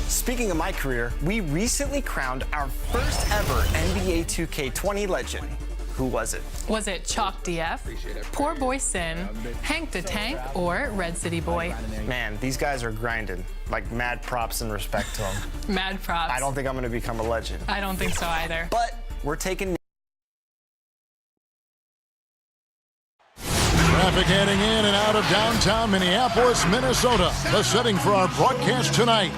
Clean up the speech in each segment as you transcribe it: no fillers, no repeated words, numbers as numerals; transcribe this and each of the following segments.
Speaking of my career, we recently crowned our first ever NBA 2K20 legend. Who was it? Was it Chalk DF, Poor Boy Sin, Hank the Tank, or Red City Boy? Man, these guys are grinding. Like, mad props and respect to them. Mad props. I don't think I'm going to become a legend. I don't think so either. But we're taking... Traffic heading in and out of downtown Minneapolis, Minnesota. The setting for our broadcast tonight.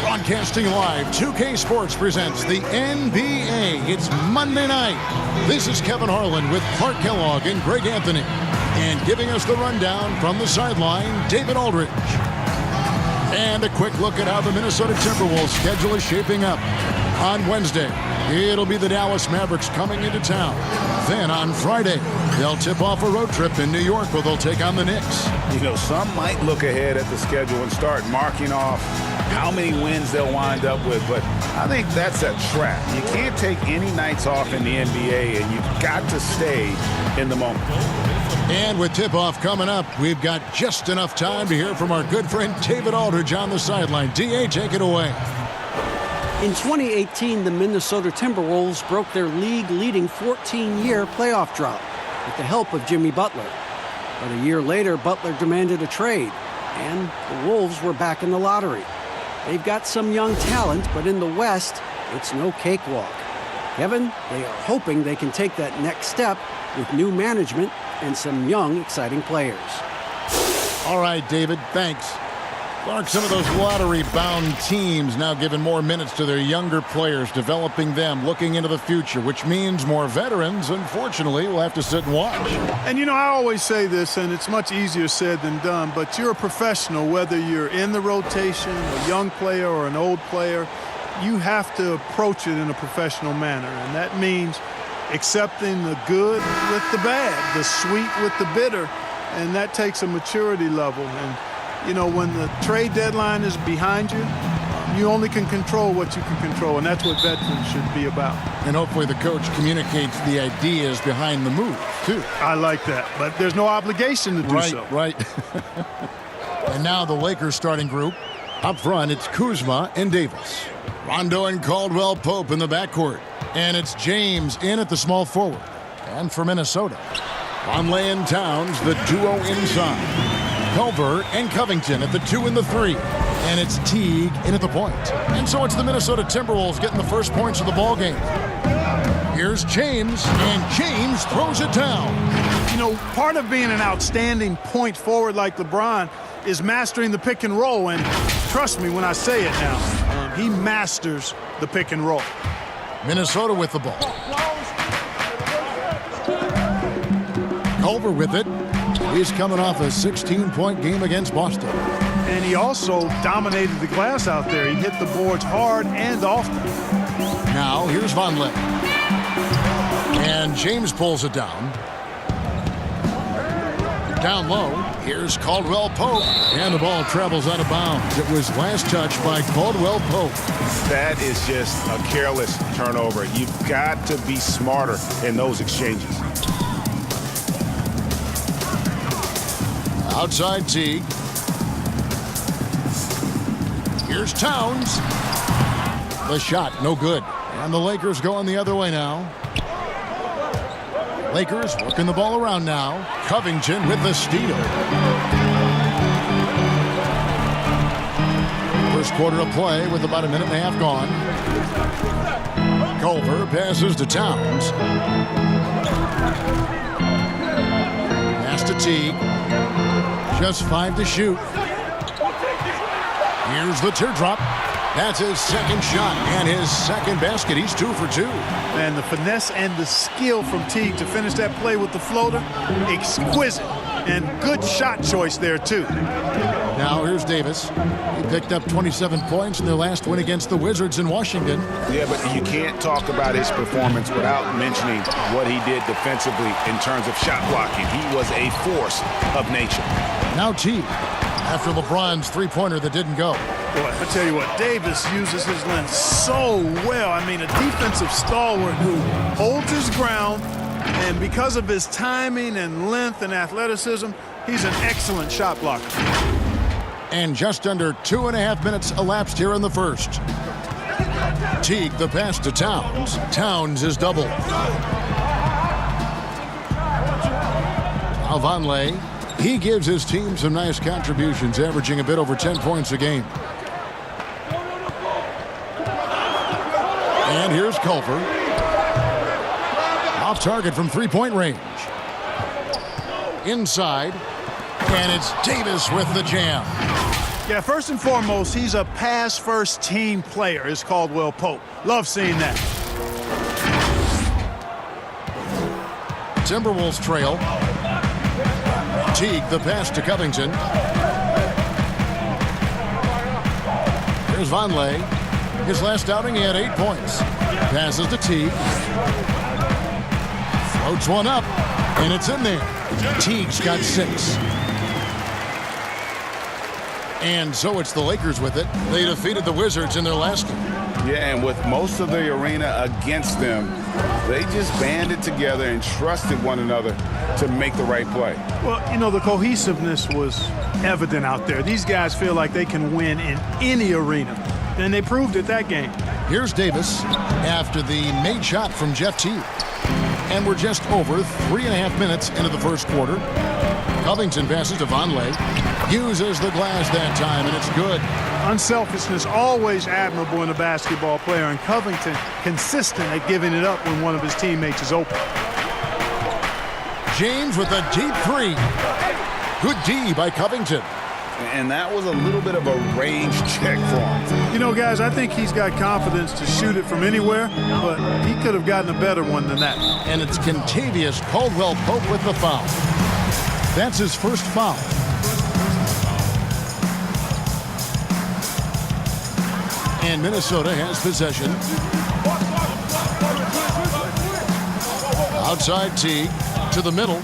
Broadcasting live, 2K Sports presents the NBA. It's Monday night. This is Kevin Harlan with Clark Kellogg and Greg Anthony. And giving us the rundown from the sideline, David Aldridge. And a quick look at how the Minnesota Timberwolves schedule is shaping up. On Wednesday, it'll be the Dallas Mavericks coming into town. Then on Friday, they'll tip off a road trip in New York where they'll take on the Knicks. You know, some might look ahead at the schedule and start marking off how many wins they'll wind up with, but I think that's a trap. You can't take any nights off in the NBA, and you've got to stay in the moment. And with tip-off coming up, we've got just enough time to hear from our good friend David Aldridge on the sideline. D.A., take it away. In 2018, the Minnesota Timberwolves broke their league-leading 14-year playoff drought with the help of Jimmy Butler. But a year later, Butler demanded a trade, and the Wolves were back in the lottery. They've got some young talent, but in the West, it's no cakewalk. Kevin, they are hoping they can take that next step with new management and some young, exciting players. All right, David, thanks. Clark, some of those lottery-bound teams now giving more minutes to their younger players, developing them, looking into the future, which means more veterans, unfortunately, will have to sit and watch. And, you know, I always say this, and it's much easier said than done, but you're a professional, whether you're in the rotation, a young player or an old player, you have to approach it in a professional manner, and that means accepting the good with the bad, the sweet with the bitter, and that takes a maturity level. And you know, when the trade deadline is behind you, you only can control what you can control, and that's what veterans should be about. And hopefully the coach communicates the ideas behind the move, too. I like that, but there's no obligation to do so. Right. And now the Lakers starting group. Up front, it's Kuzma and Davis. Rondo and Caldwell Pope in the backcourt. And it's James in at the small forward. And for Minnesota, Conley and Towns, the duo inside. Culver and Covington at the 2 and the 3. And it's Teague in at the point. And so it's the Minnesota Timberwolves getting the first points of the ballgame. Here's James, and James throws it down. You know, part of being an outstanding point forward like LeBron is mastering the pick and roll. And trust me when I say it now, he masters the pick and roll. Minnesota with the ball. Culver with it. He's coming off a 16-point game against Boston. And he also dominated the glass out there. He hit the boards hard and often. Now, here's Vonleh. And James pulls it down. Down low, here's Caldwell Pope. And the ball travels out of bounds. It was last touched by Caldwell Pope. That is just a careless turnover. You've got to be smarter in those exchanges. Outside Teague. Here's Towns. The shot, no good. And the Lakers going the other way now. Lakers working the ball around now. Covington with the steal. First quarter of play with about a minute and a half gone. Culver passes to Towns. Pass to Teague. Just 5 to shoot. Here's the teardrop. That's his second shot and his second basket. He's 2 for 2. And the finesse and the skill from Teague to finish that play with the floater, exquisite. And good shot choice there, too. Now here's Davis. He picked up 27 points in their last win against the Wizards in Washington. Yeah, but you can't talk about his performance without mentioning what he did defensively in terms of shot blocking. He was a force of nature. Now Teague, after LeBron's three-pointer that didn't go. Boy, I tell you what, Davis uses his length so well. I mean, a defensive stalwart who holds his ground, and because of his timing and length and athleticism, he's an excellent shot blocker. And just under 2.5 minutes elapsed here in the first. Teague the pass to Towns. Towns is doubled. Now Vonleh, he gives his team some nice contributions, averaging a bit over 10 points a game. And here's Culver. Off target from three-point range. Inside. And it's Davis with the jam. Yeah, first and foremost, he's a pass-first team player, is Caldwell Pope. Love seeing that. Timberwolves trail. Teague the pass to Covington. Here's Vonleh. His last outing, he had 8 points. Passes to Teague. Floats one up, and it's in there. Teague's got 6. And so it's the Lakers with it. They defeated the Wizards in their last game. Yeah, and with most of the arena against them, they just banded together and trusted one another to make the right play. Well, you know, the cohesiveness was evident out there. These guys feel like they can win in any arena, and they proved it that game. Here's Davis after the made shot from Jeff Teague. And we're just over 3.5 minutes into the first quarter. Covington passes to Vonleh. Uses the glass that time, and it's good. Unselfishness always admirable in a basketball player, and Covington consistent at giving it up when one of his teammates is open. James with a deep 3. Good D by Covington. And that was a little bit of a range check for him. You know, guys, I think he's got confidence to shoot it from anywhere, but he could have gotten a better one than that. And it's Kentavious Caldwell-Pope with the foul. That's his first foul. And Minnesota has possession. Outside Teague to the middle.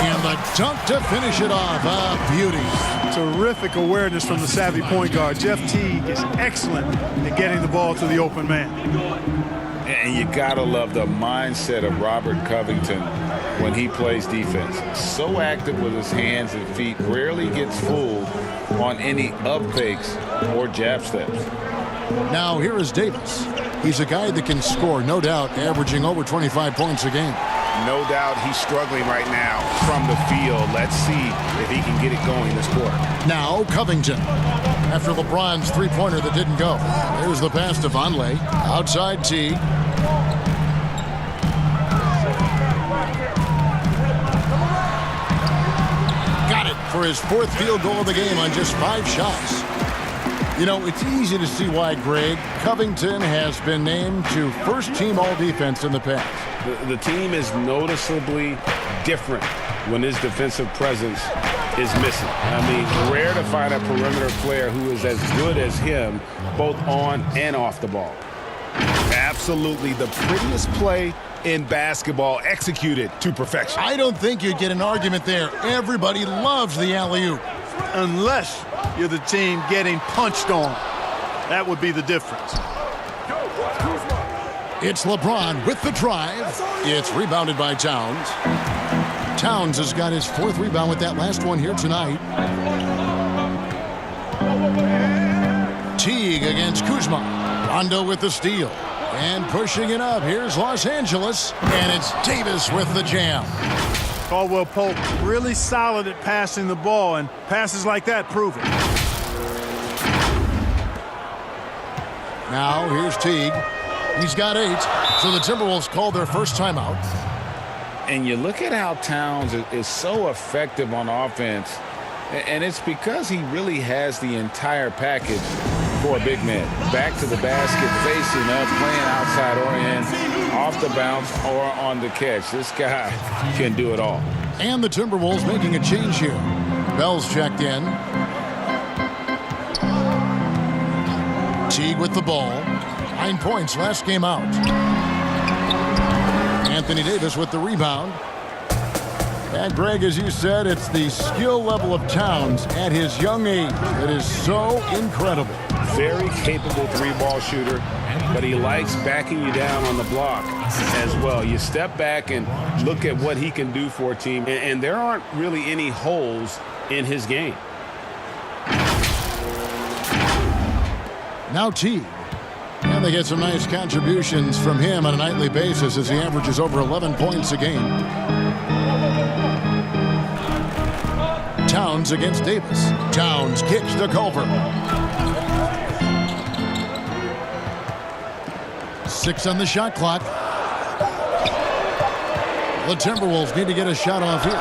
And the dunk to finish it off. A beauty. Terrific awareness from the savvy point guard. Jeff Teague is excellent at getting the ball to the open man. And you gotta love the mindset of Robert Covington when he plays defense. So active with his hands and feet, rarely gets fooled on any up fakes or jab steps. Now here is Davis. He's a guy that can score, no doubt, averaging over 25 points a game. No doubt he's struggling right now from the field. Let's see if he can get it going this quarter. Now Covington. After LeBron's three-pointer that didn't go. There's the pass to Vonleh. Outside Teague. Got it for his 4th field goal of the game on just 5 shots. You know, it's easy to see why, Greg. Covington has been named to first-team all-defense in the past. The team is noticeably different when his defensive presence is missing. I mean, rare to find a perimeter player who is as good as him, both on and off the ball. Absolutely the prettiest play in basketball, executed to perfection. I don't think you'd get an argument there. Everybody loves the alley-oop. Unless you're the team getting punched on. That would be the difference. It's LeBron with the drive. It's rebounded by Towns. Towns has got his 4th rebound with that last one here tonight. Teague against Kuzma. Rondo with the steal. And pushing it up. Here's Los Angeles. And it's Davis with the jam. Caldwell Pope really solid at passing the ball, and passes like that prove it. Now here's Teague. He's got 8. So the Timberwolves called their first timeout. And you look at how Towns is so effective on offense, and it's because he really has the entire package for a big man. Back to the basket, facing up, playing outside or in, off the bounce or on the catch. This guy can do it all. And the Timberwolves making a change here. Bell's checked in. Teague with the ball. 9 points last game out. Anthony Davis with the rebound. And Greg, as you said, it's the skill level of Towns at his young age that is so incredible. Very capable 3-ball shooter, but he likes backing you down on the block as well. You step back and look at what he can do for a team, and there aren't really any holes in his game. Now Teague. And they get some nice contributions from him on a nightly basis as he averages over 11 points a game. Towns against Davis. Towns kicks to Culver. 6 on the shot clock. The Timberwolves need to get a shot off here.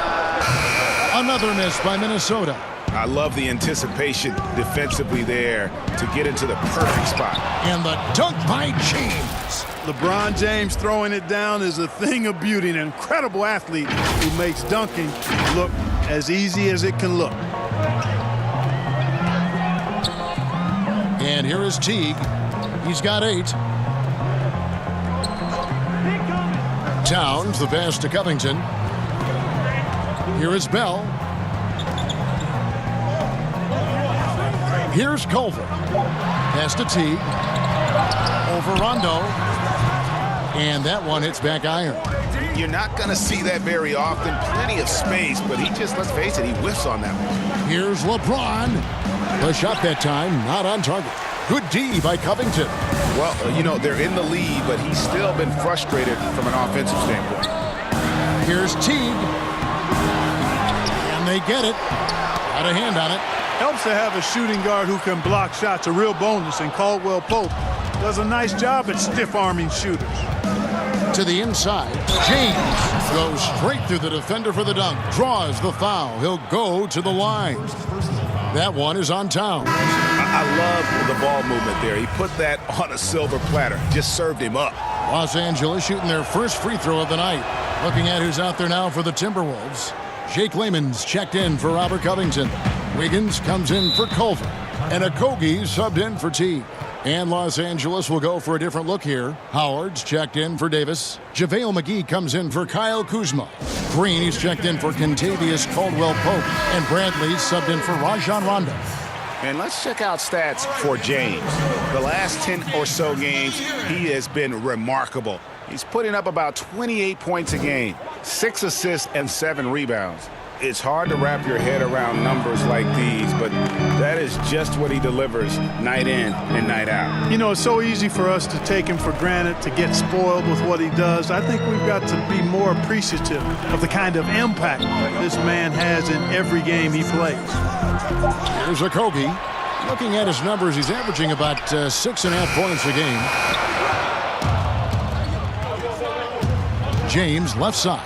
Another miss by Minnesota. I love the anticipation defensively there to get into the perfect spot. And the dunk by James. LeBron James throwing it down is a thing of beauty. An incredible athlete who makes dunking look as easy as it can look. And here is Teague. He's got 8. Towns, the pass to Covington. Here is Bell. Here's Culver. Pass to Teague. Over Rondo. And that one hits back iron. You're not going to see that very often. Plenty of space, but he just, let's face it, he whiffs on that one. Here's LeBron. The shot that time, not on target. Good D by Covington. Well, you know, they're in the lead, but he's still been frustrated from an offensive standpoint. Here's Teague. And they get it. Got a hand on it. Helps to have a shooting guard who can block shots, a real bonus, and Caldwell Pope does a nice job at stiff-arming shooters. To the inside, James goes straight through the defender for the dunk, draws the foul. He'll go to the line. That one is on Towns. I love the ball movement there. He put that on a silver platter, just served him up. Los Angeles shooting their first free throw of the night. Looking at who's out there now for the Timberwolves. Jake Layman's checked in for Robert Covington. Wiggins comes in for Culver. And Okogie subbed in for Teague. And Los Angeles will go for a different look here. Howard's checked in for Davis. JaVale McGee comes in for Kyle Kuzma. Green, he's checked in for Kentavious Caldwell-Pope. And Bradley subbed in for Rajon Rondo. And let's check out stats for James. The last 10 or so games, he has been remarkable. He's putting up about 28 points a game, 6 assists and 7 rebounds. It's hard to wrap your head around numbers like these, but that is just what he delivers night in and night out. You know, it's so easy for us to take him for granted, to get spoiled with what he does. I think we've got to be more appreciative of the kind of impact this man has in every game he plays. Here's Okogie. Looking at his numbers, he's averaging about 6.5 points a game. James, left side.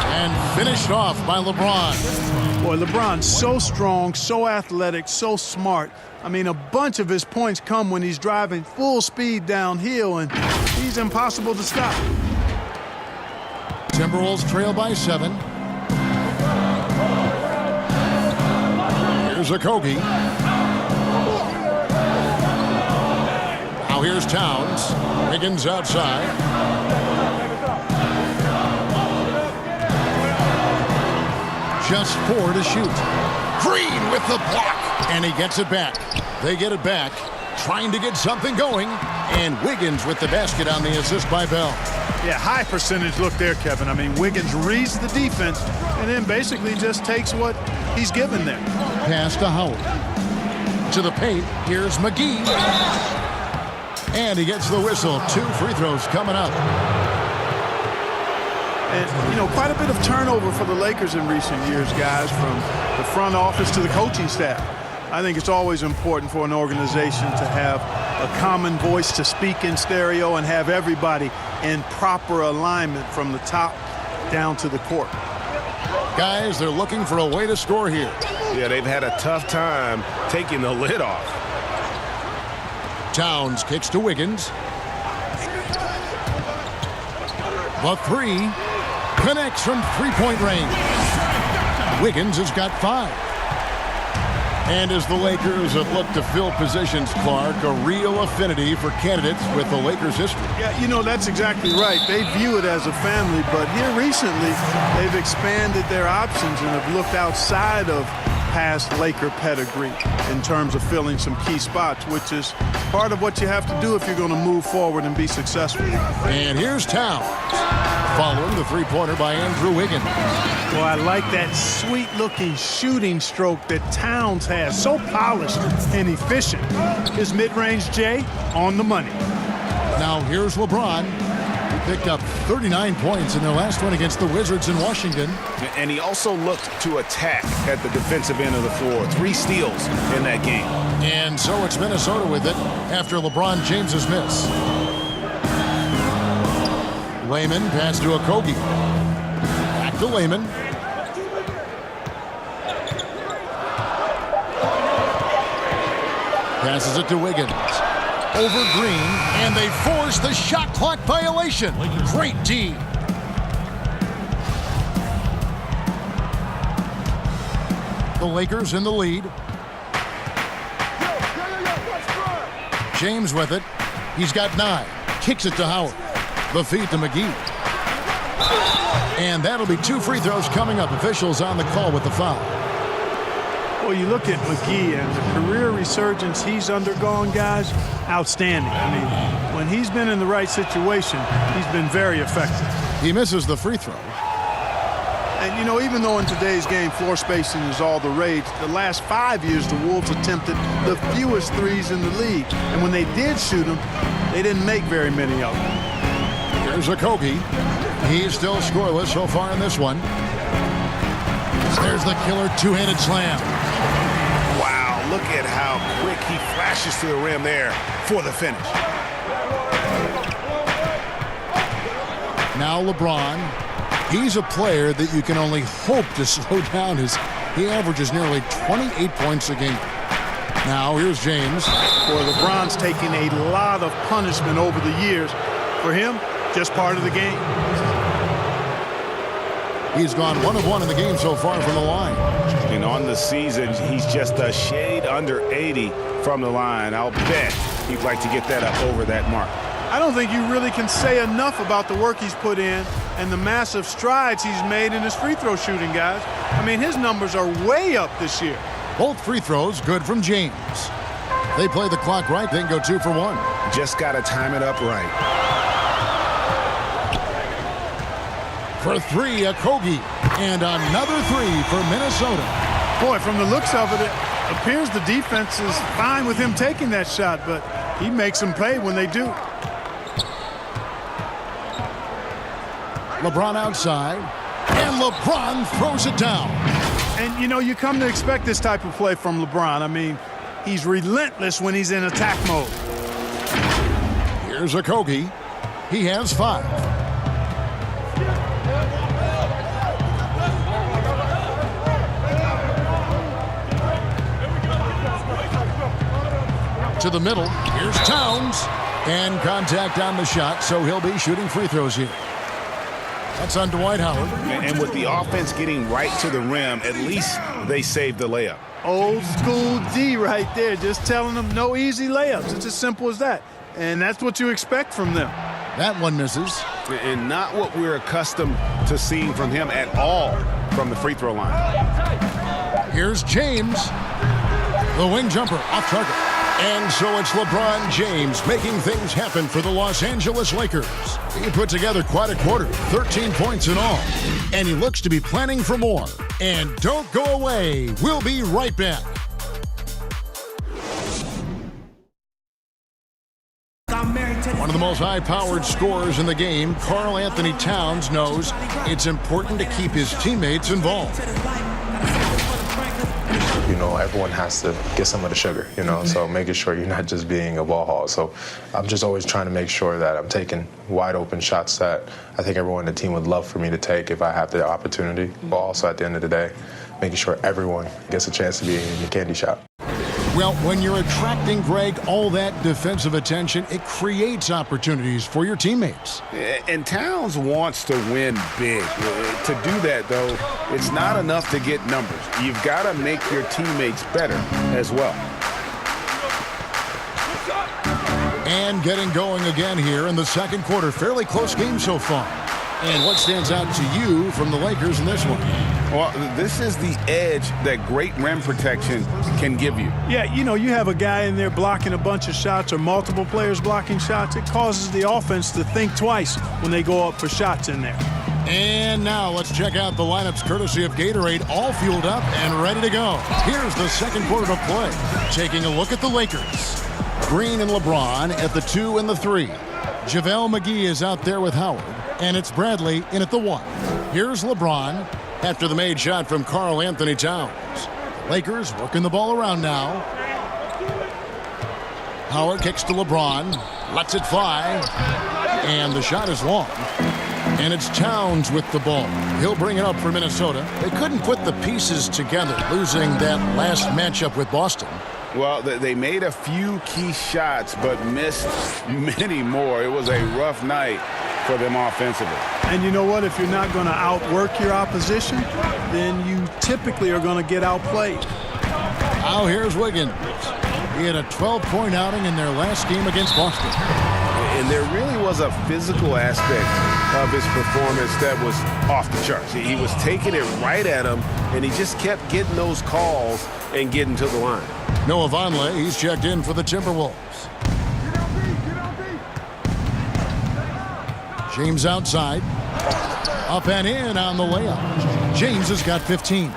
And finished off by LeBron. Boy, LeBron's so strong, so athletic, so smart. I mean, a bunch of his points come when he's driving full speed downhill, and he's impossible to stop. Timberwolves trail by 7. Here's Okogie. Now here's Towns. Wiggins outside. Just 4 to shoot. Green with the block. And he gets it back. They get it back. Trying to get something going. And Wiggins with the basket on the assist by Bell. Yeah, high percentage look there, Kevin. I mean, Wiggins reads the defense and then basically just takes what he's given there. Pass to Howard. To the paint. Here's McGee. And he gets the whistle. 2 free throws coming up. And, you know, quite a bit of turnover for the Lakers in recent years, guys, from the front office to the coaching staff. I think it's always important for an organization to have a common voice to speak in stereo and have everybody in proper alignment from the top down to the court. Guys, they're looking for a way to score here. Yeah, they've had a tough time taking the lid off. Towns kicks to Wiggins. The 3 connects from three-point range. Wiggins has got 5. And as the Lakers have looked to fill positions, Clark, a real affinity for candidates with the Lakers history. Yeah, you know, that's exactly right. They view it as a family, but here recently they've expanded their options and have looked outside of past Laker pedigree in terms of filling some key spots, which is part of what you have to do if you're going to move forward and be successful. And here's Towns, following the three-pointer by Andrew Wiggins. Well, I like that sweet-looking shooting stroke that Towns has, so polished and efficient. His mid-range J on the money. Now here's LeBron. He picked up 39 points in their last one against the Wizards in Washington. And he also looked to attack at the defensive end of the floor. 3 steals in that game. And so it's Minnesota with it after LeBron James's miss. Layman pass to Okogie. Back to Layman. Passes it to Wiggins. Over Green, and they force the shot clock violation. Great D. The Lakers in the lead. James with it. He's got 9. Kicks it to Howard. The feed to McGee. And that'll be 2 free throws coming up. Officials on the call with the foul. Well, you look at McGee and the career resurgence he's undergone, guys, outstanding. I mean, when he's been in the right situation, he's been very effective. He misses the free throw. And, you know, even though in today's game floor spacing is all the rage, the last 5 years the Wolves attempted the fewest threes in the league. And when they did shoot them, they didn't make very many of them. Here's Okogie. He's still scoreless so far in this one. There's the killer two-handed slam. Wow, look at how quick he flashes to the rim there for the finish. Now LeBron. He's a player that you can only hope to slow down. He averages nearly 28 points a game. Now here's James. Boy, LeBron's taken a lot of punishment over the years. For him, just part of the game. He's gone 1 of 1 in the game so far from the line. And on the season, he's just a shade under 80 from the line. I'll bet he'd like to get that up over that mark. I don't think you really can say enough about the work he's put in and the massive strides he's made in his free throw shooting, guys. I mean, his numbers are way up this year. Both free throws good from James. They play the clock right, they can go 2 for 1. Just got to time it up right. For 3, Okogie. And another 3 for Minnesota. Boy, from the looks of it, it appears the defense is fine with him taking that shot, but he makes them pay when they do. LeBron outside, and LeBron throws it down. And, you know, you come to expect this type of play from LeBron. I mean, he's relentless when he's in attack mode. Here's Okogie. He has 5. To the middle. Here's Towns. And contact on the shot, so he'll be shooting free throws here. That's on Dwight Howard. And with the offense getting right to the rim, at least they saved the layup. Old school D right there, just telling them no easy layups. It's as simple as that. And that's what you expect from them. That one misses. And not what we're accustomed to seeing from him at all from the free throw line. Here's James. The wing jumper off target. And so it's LeBron James making things happen for the Los Angeles Lakers. He put together quite a quarter, 13 points in all. And he looks to be planning for more. And don't go away. We'll be right back. One of the most high-powered scorers in the game, Karl Anthony Towns, knows it's important to keep his teammates involved. You know, everyone has to get some of the sugar, you know, so making sure you're not just being a ball hog. So I'm just always trying to make sure that I'm taking wide open shots that I think everyone on the team would love for me to take if I have the opportunity. But also at the end of the day, making sure everyone gets a chance to be in the candy shop. Well, when you're attracting, Greg, all that defensive attention, it creates opportunities for your teammates. And Towns wants to win big. To do that, though, it's not enough to get numbers. You've got to make your teammates better as well. And getting going again here in the second quarter. Fairly close game so far. And what stands out to you from the Lakers in this one? Well, this is the edge that great rim protection can give you. Yeah, you know, you have a guy in there blocking a bunch of shots or multiple players blocking shots. It causes the offense to think twice when they go up for shots in there. And now let's check out the lineups courtesy of Gatorade, all fueled up and ready to go. Here's the second quarter of play. Taking a look at the Lakers. Green and LeBron at the 2 and the 3. JaVale McGee is out there with Howard, and it's Bradley in at the 1. Here's LeBron after the made shot from Karl Anthony Towns. Lakers working the ball around now. Howard kicks to LeBron, lets it fly, and the shot is long. And it's Towns with the ball. He'll bring it up for Minnesota. They couldn't put the pieces together, losing that last matchup with Boston. Well, they made a few key shots, but missed many more. It was a rough night for them offensively. And you know what? If you're not going to outwork your opposition, then you typically are going to get outplayed. Now here's Wiggins. He had a 12-point outing in their last game against Boston. And there really was a physical aspect of his performance that was off the charts. He was taking it right at him, and he just kept getting those calls and getting to the line. Noah Vonleh, he's checked in for the Timberwolves. James outside. Up and in on the layup. James has got 15.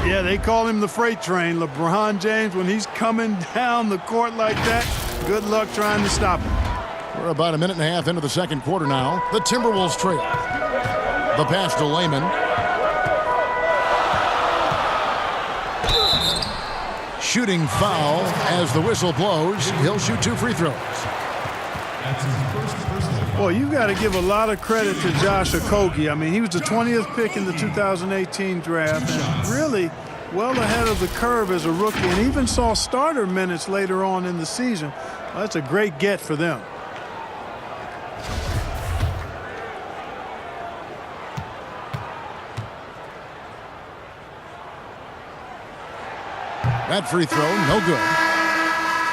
Yeah, they call him the freight train. LeBron James, when he's coming down the court like that, good luck trying to stop him. We're about a minute and a half into the second quarter now. The Timberwolves trail. The pass to Layman. Shooting foul as the whistle blows. He'll shoot 2 free throws. Well, you've got to give a lot of credit to Josh Okogie. I mean, he was the 20th pick in the 2018 draft, and really well ahead of the curve as a rookie, and even saw starter minutes later on in the season. Well, that's a great get for them. That free throw, no good.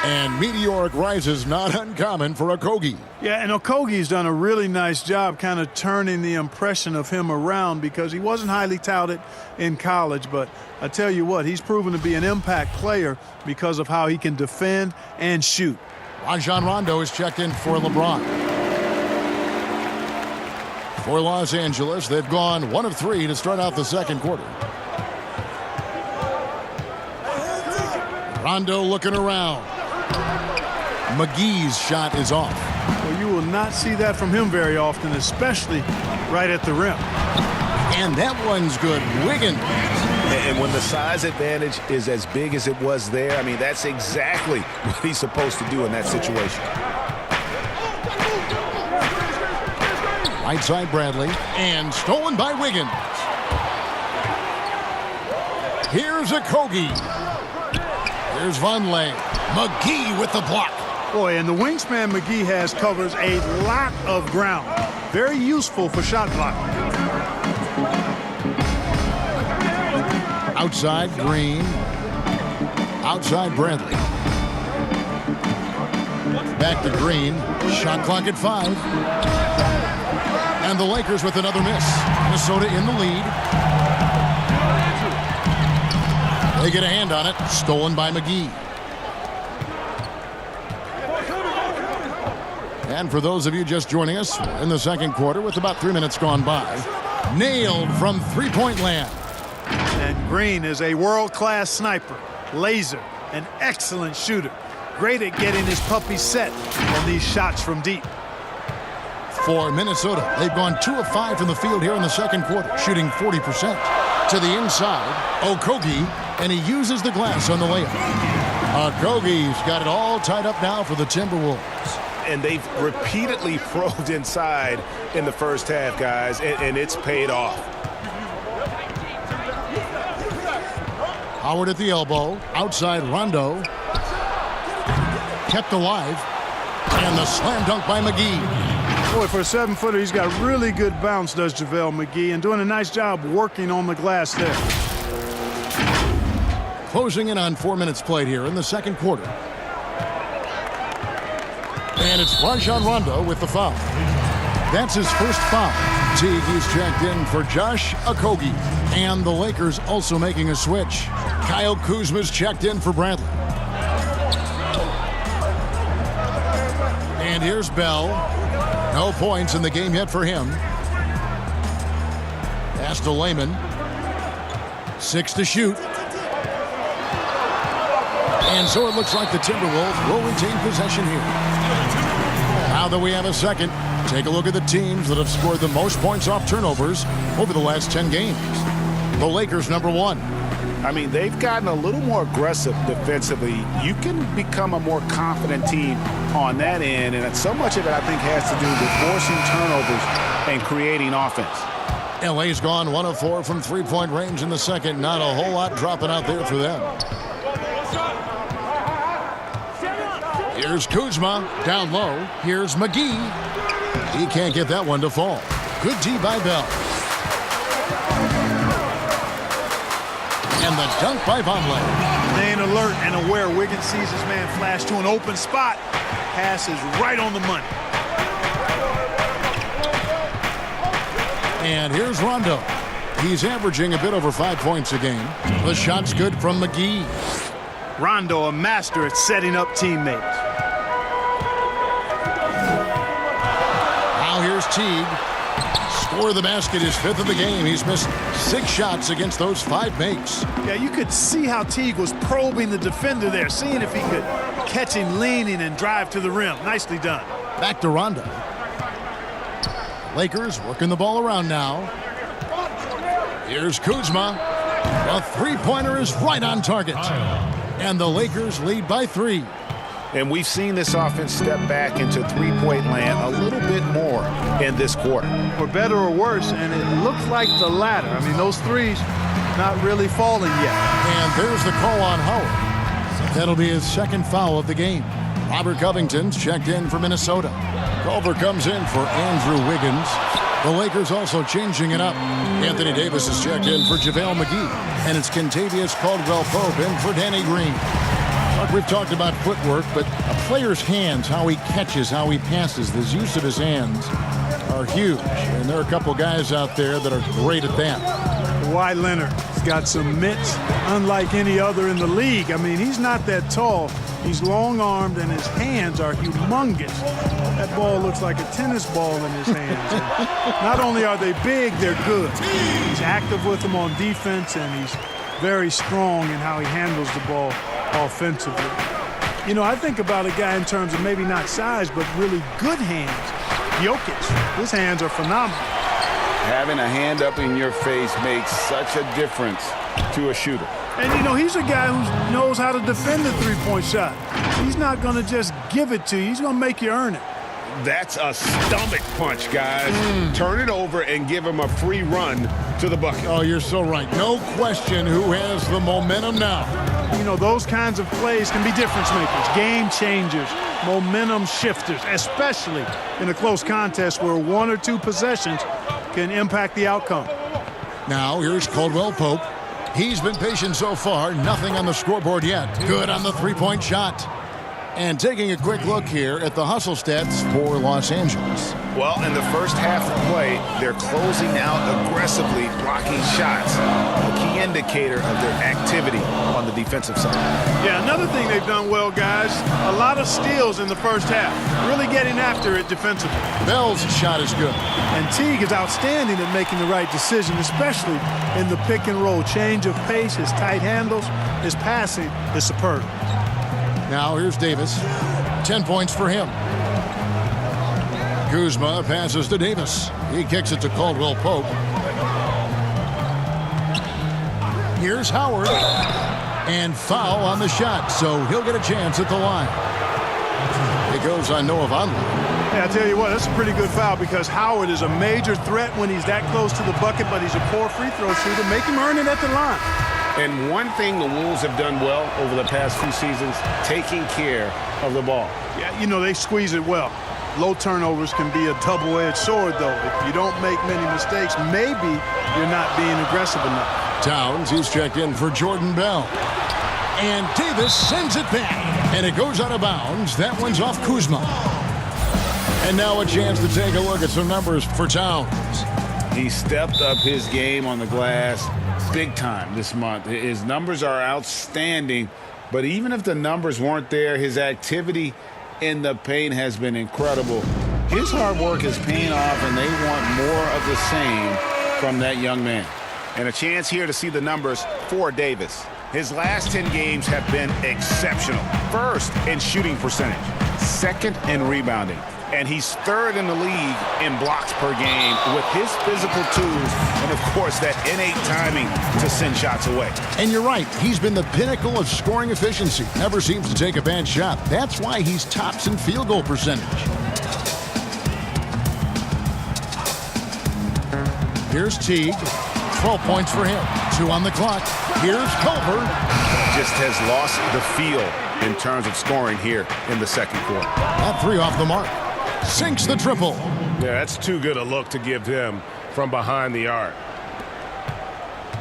And meteoric rises not uncommon for Okogie. Yeah, and Okogie's done a really nice job kind of turning the impression of him around because he wasn't highly touted in college. But I tell you what, he's proven to be an impact player because of how he can defend and shoot. Rajon Rondo is checked in for LeBron. For Los Angeles, they've gone 1 of 3 to start out the second quarter. Rondo looking around. McGee's shot is off. Well, you will not see that from him very often, especially right at the rim. And that one's good. Wiggins. And when the size advantage is as big as it was there, I mean, that's exactly what he's supposed to do in that situation. Right side Bradley. And stolen by Wiggins. Here's Okogie. Here's Vonleh. McGee with the block. Boy, and the wingspan McGee has covers a lot of ground. Very useful for shot blocking. Outside Green. Outside Bradley. Back to Green. Shot clock at 5. And the Lakers with another miss. Minnesota in the lead. They get a hand on it. Stolen by McGee. And for those of you just joining us, in the second quarter with about 3 minutes gone by. Nailed from three-point land. And Green is a world-class sniper, laser, an excellent shooter. Great at getting his puppy set on these shots from deep. For Minnesota, they've gone 2 of 5 from the field here in the second quarter, shooting 40%. To the inside, Okogie, and he uses the glass on the layup. Okogie's got it all tied up now for the Timberwolves. And they've repeatedly probed inside in the first half, guys, and it's paid off. Howard at the elbow. Outside Rondo. Kept alive. And the slam dunk by McGee. Boy, for a 7-footer, he's got really good bounce, does JaVale McGee, and doing a nice job working on the glass there. Closing in on 4 minutes played here in the second quarter. And it's Rajon Rondo with the foul. That's his first foul. Teague is checked in for Josh Okogie. And the Lakers also making a switch. Kyle Kuzma's checked in for Bradley. And here's Bell. No points in the game yet for him. Pass to Layman. 6 to shoot. And so it looks like the Timberwolves will retain possession here. Now that we have a second, take a look at the teams that have scored the most points off turnovers over the last 10 games. The Lakers, number 1. I mean, they've gotten a little more aggressive defensively. You can become a more confident team on that end, and so much of it, I think, has to do with forcing turnovers and creating offense. L.A.'s gone 1 of 4 from three-point range in the second. Not a whole lot dropping out there for them. Here's Kuzma, down low. Here's McGee. He can't get that one to fall. Good D by Bell. And the dunk by Vonleh. Staying alert and aware. Wiggins sees his man flash to an open spot. Pass is right on the money. And here's Rondo. He's averaging a bit over 5 points a game. The shot's good from McGee. Rondo, a master at setting up teammates. Now here's Teague. Score the basket, his 5th of the game. He's missed 6 shots against those 5 makes. Yeah, you could see how Teague was probing the defender there, seeing if he could catch him leaning and drive to the rim. Nicely done. Back to Rondo. Lakers working the ball around now. Here's Kuzma. The three-pointer is right on target. And the Lakers lead by 3. And we've seen this offense step back into three-point land a little bit more in this quarter. For better or worse, and it looks like the latter. I mean, those threes not really falling yet. And there's the call on Howard. That'll be his 2nd foul of the game. Robert Covington's checked in for Minnesota. Culver comes in for Andrew Wiggins. The Lakers also changing it up. Anthony Davis is checked in for JaVale McGee. And it's Kentavious Caldwell-Pope in for Danny Green. Look, we've talked about footwork, but a player's hands, how he catches, how he passes, the use of his hands are huge. And there are a couple guys out there that are great at that. Kawhi Leonard has got some mitts unlike any other in the league. I mean, he's not that tall. He's long-armed, and his hands are humongous. That ball looks like a tennis ball in his hands. And not only are they big, they're good. He's active with them on defense, and he's very strong in how he handles the ball offensively. You know, I think about a guy in terms of maybe not size, but really good hands. Jokic, his hands are phenomenal. Having a hand up in your face makes such a difference to a shooter. And, you know, he's a guy who knows how to defend the three-point shot. He's not going to just give it to you. He's going to make you earn it. That's a stomach punch, guys. Turn it over and give him a free run to the bucket. Oh, you're so right. No question who has the momentum now. You know, those kinds of plays can be difference makers, game changers, momentum shifters, especially in a close contest where 1 or 2 possessions can impact the outcome. Now, here's Caldwell-Pope. He's been patient so far. Nothing on the scoreboard yet. Good on the three-point shot. And taking a quick look here at the hustle stats for Los Angeles. Well, in the first half of play, they're closing out aggressively, blocking shots. A key indicator of their activity on the defensive side. Yeah, another thing they've done well, guys, a lot of steals in the first half. Really getting after it defensively. Bell's shot is good. And Teague is outstanding at making the right decision, especially in the pick and roll. Change of pace, his tight handles, his passing is superb. Now here's Davis. 10 points for him. Kuzma passes to Davis. He kicks it to Caldwell-Pope. Here's Howard. And foul on the shot, so he'll get a chance at the line. It goes on Noah Vonleh. Yeah, I tell you what, that's a pretty good foul because Howard is a major threat when he's that close to the bucket, but he's a poor free throw shooter. Make him earn it at the line. And one thing the Wolves have done well over the past few seasons, taking care of the ball. Yeah, you know, they squeeze it well. Low turnovers can be a double-edged sword, though. If you don't make many mistakes, maybe you're not being aggressive enough. Towns, he's checked in for Jordan Bell. And Davis sends it back. And it goes out of bounds. That one's off Kuzma. And now a chance to take a look at some numbers for Towns. He stepped up his game on the glass big time this month. His numbers are outstanding, but even if the numbers weren't there, his activity in the paint has been incredible. His hard work is paying off, and they want more of the same from that young man. And a chance here to see the numbers for Davis. His last 10 games have been exceptional. First in shooting percentage, second in rebounding, and he's third in the league in blocks per game with his physical tools and, of course, that innate timing to send shots away. And you're right, he's been the pinnacle of scoring efficiency. Never seems to take a bad shot. That's why he's tops in field goal percentage. Here's Teague. 12 points for him. 2 on the clock. Here's Culver. Just has lost the feel in terms of scoring here in the second quarter. That 3 off the mark. Sinks the triple. Yeah, that's too good a look to give him from behind the arc.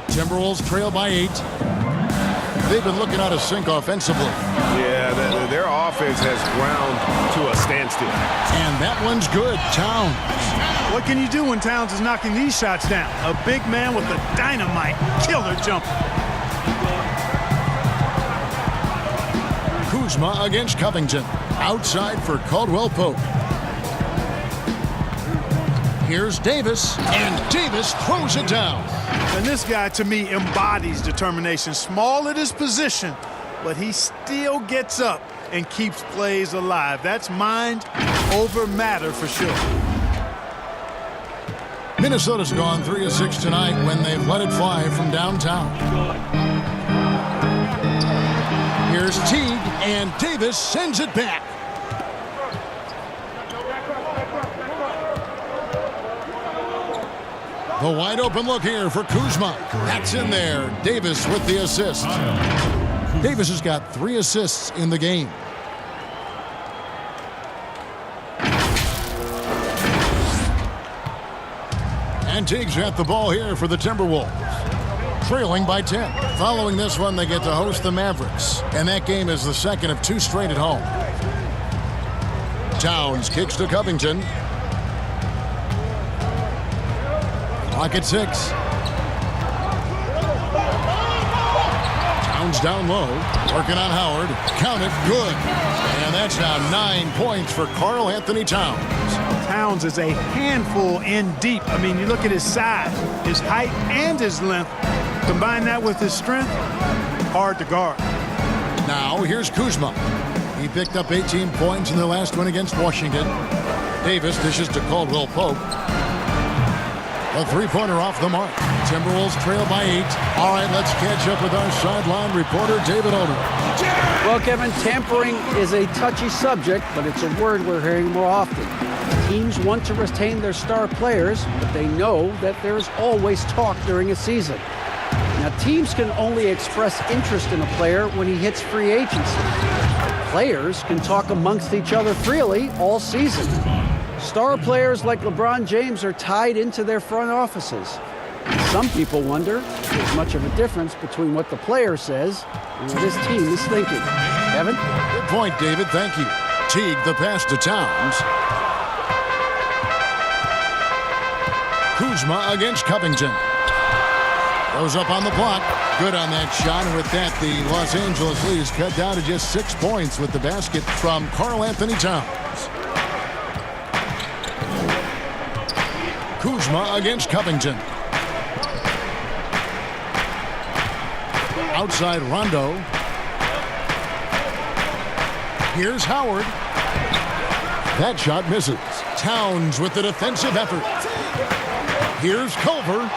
Timberwolves trail by 8. They've been looking out of sync offensively. Yeah, their offense has ground to a standstill. And that one's good. Towns. What can you do when Towns is knocking these shots down? A big man with a dynamite killer jumper. Kuzma against Covington. Outside for Caldwell Pope. Here's Davis, and Davis throws it down. And this guy, to me, embodies determination. Small at his position, but he still gets up and keeps plays alive. That's mind over matter for sure. Minnesota's gone 3 of 6 tonight when they've let it fly from downtown. Here's Teague, and Davis sends it back. The wide open look here for Kuzma. That's in there. Davis with the assist. Davis has got 3 assists in the game. And Teague's got the ball here for the Timberwolves. Trailing by 10. Following this one, they get to host the Mavericks. And that game is the second of 2 straight at home. Towns kicks to Covington. Clock at 6. Towns down low. Working on Howard. Count it. Good. And that's now 9 points for Karl Anthony Towns. Towns is a handful in deep. I mean, you look at his size, his height, and his length. Combine that with his strength, hard to guard. Now, here's Kuzma. He picked up 18 points in their last one against Washington. Davis dishes to Caldwell Pope. A 3-pointer off the mark. Timberwolves trail by 8. All right, let's catch up with our sideline reporter, David Aldridge. Well, Kevin, tampering is a touchy subject, but it's a word we're hearing more often. Teams want to retain their star players, but they know that there's always talk during a season. Now, teams can only express interest in a player when he hits free agency. Players can talk amongst each other freely all season. Star players like LeBron James are tied into their front offices. Some people wonder if there's much of a difference between what the player says and what his team is thinking. Kevin? Good point, David. Thank you. Teague the pass to Towns. Kuzma against Covington. Goes up on the block. Good on that shot. And with that, the Los Angeles lead is cut down to just 6 points with the basket from Karl Anthony Towns. Kuzma against Covington. Outside Rondo. Here's Howard. That shot misses. Towns with the defensive effort. Here's Culver.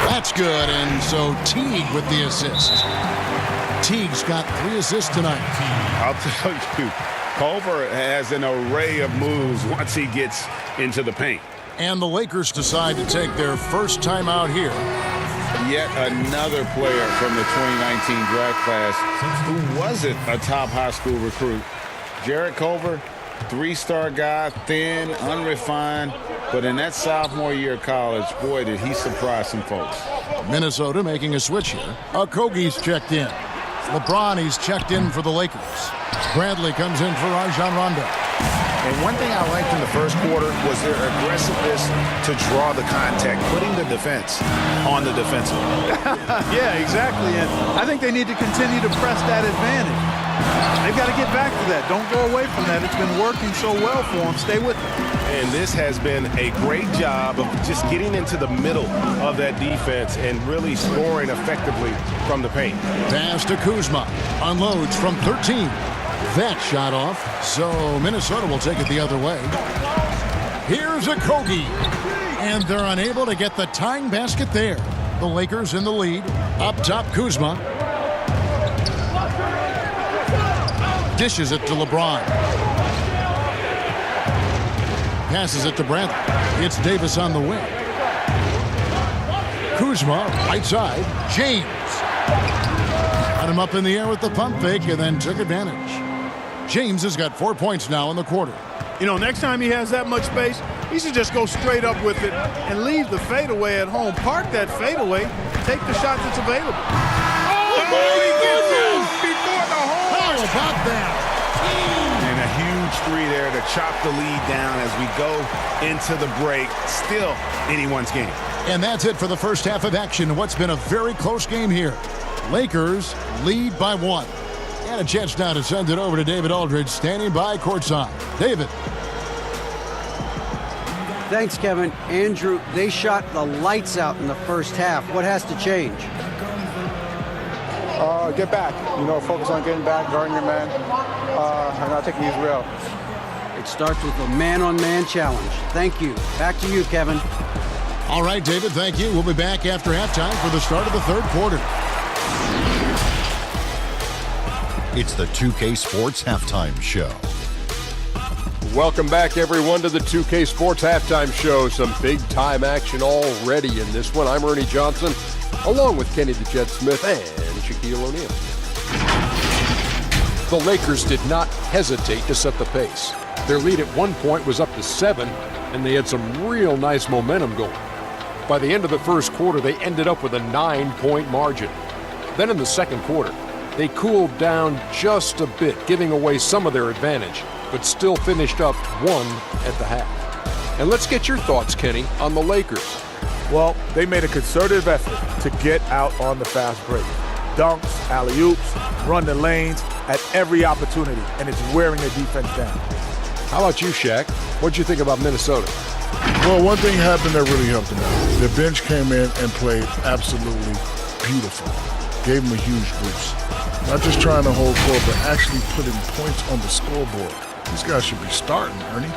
That's good, and so Teague with the assist. Teague's got 3 assists tonight. I'll tell you, Culver has an array of moves once he gets into the paint. And the Lakers decide to take their first time out here. Yet another player from the 2019 draft class who wasn't a top high school recruit. Jarrett Culver, 3-star guy, thin, unrefined, but in that sophomore year of college, boy, did he surprise some folks. Minnesota making a switch here. Okogie's checked in. LeBron, he's checked in for the Lakers. Bradley comes in for Rajon Rondo. And one thing I liked in the first quarter was their aggressiveness to draw the contact, putting the defense on the defensive. Yeah, exactly. And I think they need to continue to press that advantage. They've got to get back to that. Don't go away from that. It's been working so well for them. Stay with it. And this has been a great job of just getting into the middle of that defense and really scoring effectively from the paint. Pass to Kuzma. Unloads from 13. That shot off, so Minnesota will take it the other way. Here's a Kogi. And they're unable to get the tying basket there. The Lakers in the lead. Up top, Kuzma. Dishes it to LeBron. Passes it to Bradley. It's Davis on the wing. Kuzma, right side. James. Got him up in the air with the pump fake and then took advantage. James has got 4 points now in the quarter. You know, next time he has that much space, he should just go straight up with it and leave the fadeaway at home. Park that fadeaway, take the shot that's available. Oh, my goodness! Before the horn! How about that? And a huge three there to chop the lead down as we go into the break. Still anyone's game. And that's it for the first half of action. What's been a very close game here. Lakers lead by 1. And a chance now to send it over to David Aldridge, standing by courtside. David. Thanks, Kevin. Andrew, they shot the lights out in the first half. What has to change? Get back. You know, focus on getting back, guarding your man, and not taking these real. It starts with a man-on-man challenge. Thank you. Back to you, Kevin. All right, David, thank you. We'll be back after halftime for the start of the third quarter. It's the 2K Sports Halftime Show. Welcome back, everyone, to the 2K Sports Halftime Show. Some big-time action already in this one. I'm Ernie Johnson, along with Kenny the Jet Smith and Shaquille O'Neal. The Lakers did not hesitate to set the pace. Their lead at one point was up to 7, and they had some real nice momentum going. By the end of the first quarter, they ended up with a 9-point margin. Then in the second quarter, they cooled down just a bit, giving away some of their advantage, but still finished up 1 at the half. And let's get your thoughts, Kenny, on the Lakers. Well, they made a concerted effort to get out on the fast break. Dunks, alley-oops, run the lanes at every opportunity, and it's wearing the defense down. How about you, Shaq? What'd you think about Minnesota? Well, one thing happened that really helped them out. Their bench came in and played absolutely beautiful. Gave them a huge boost. Not just trying to hold court, but actually putting points on the scoreboard. These guys should be starting, Ernie.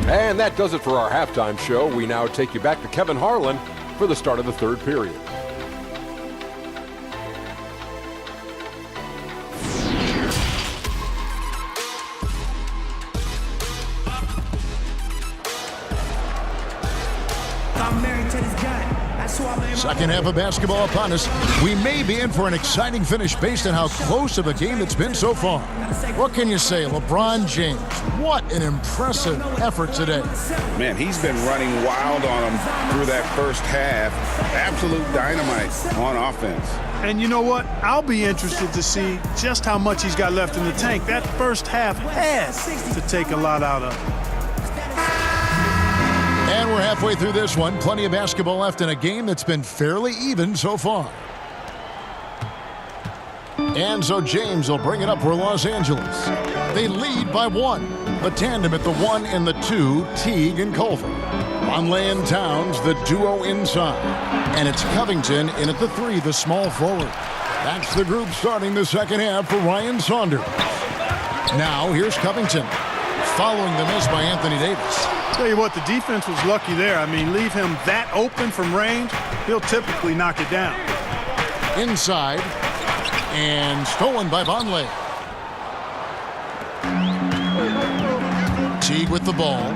And that does it for our halftime show. We now take you back to Kevin Harlan for the start of the third period. Second half of basketball upon us. We may be in for an exciting finish based on how close of a game it's been so far. What can you say, LeBron James? What an impressive effort today. Man, he's been running wild on them through that first half. Absolute dynamite on offense. And you know what? I'll be interested to see just how much he's got left in the tank. That first half has to take a lot out of him. And we're halfway through this one. Plenty of basketball left in a game that's been fairly even so far. And so James will bring it up for Los Angeles. They lead by 1. The tandem at the 1 and the 2, Teague and Culver. Vonleh and Towns, the duo inside. And it's Covington in at the 3, the small forward. That's the group starting the second half for Ryan Saunders. Now here's Covington, following the miss by Anthony Davis. Tell you what, the defense was lucky there. I mean, leave him that open from range, he'll typically knock it down. Inside, and stolen by Vonleh. Teague with the ball.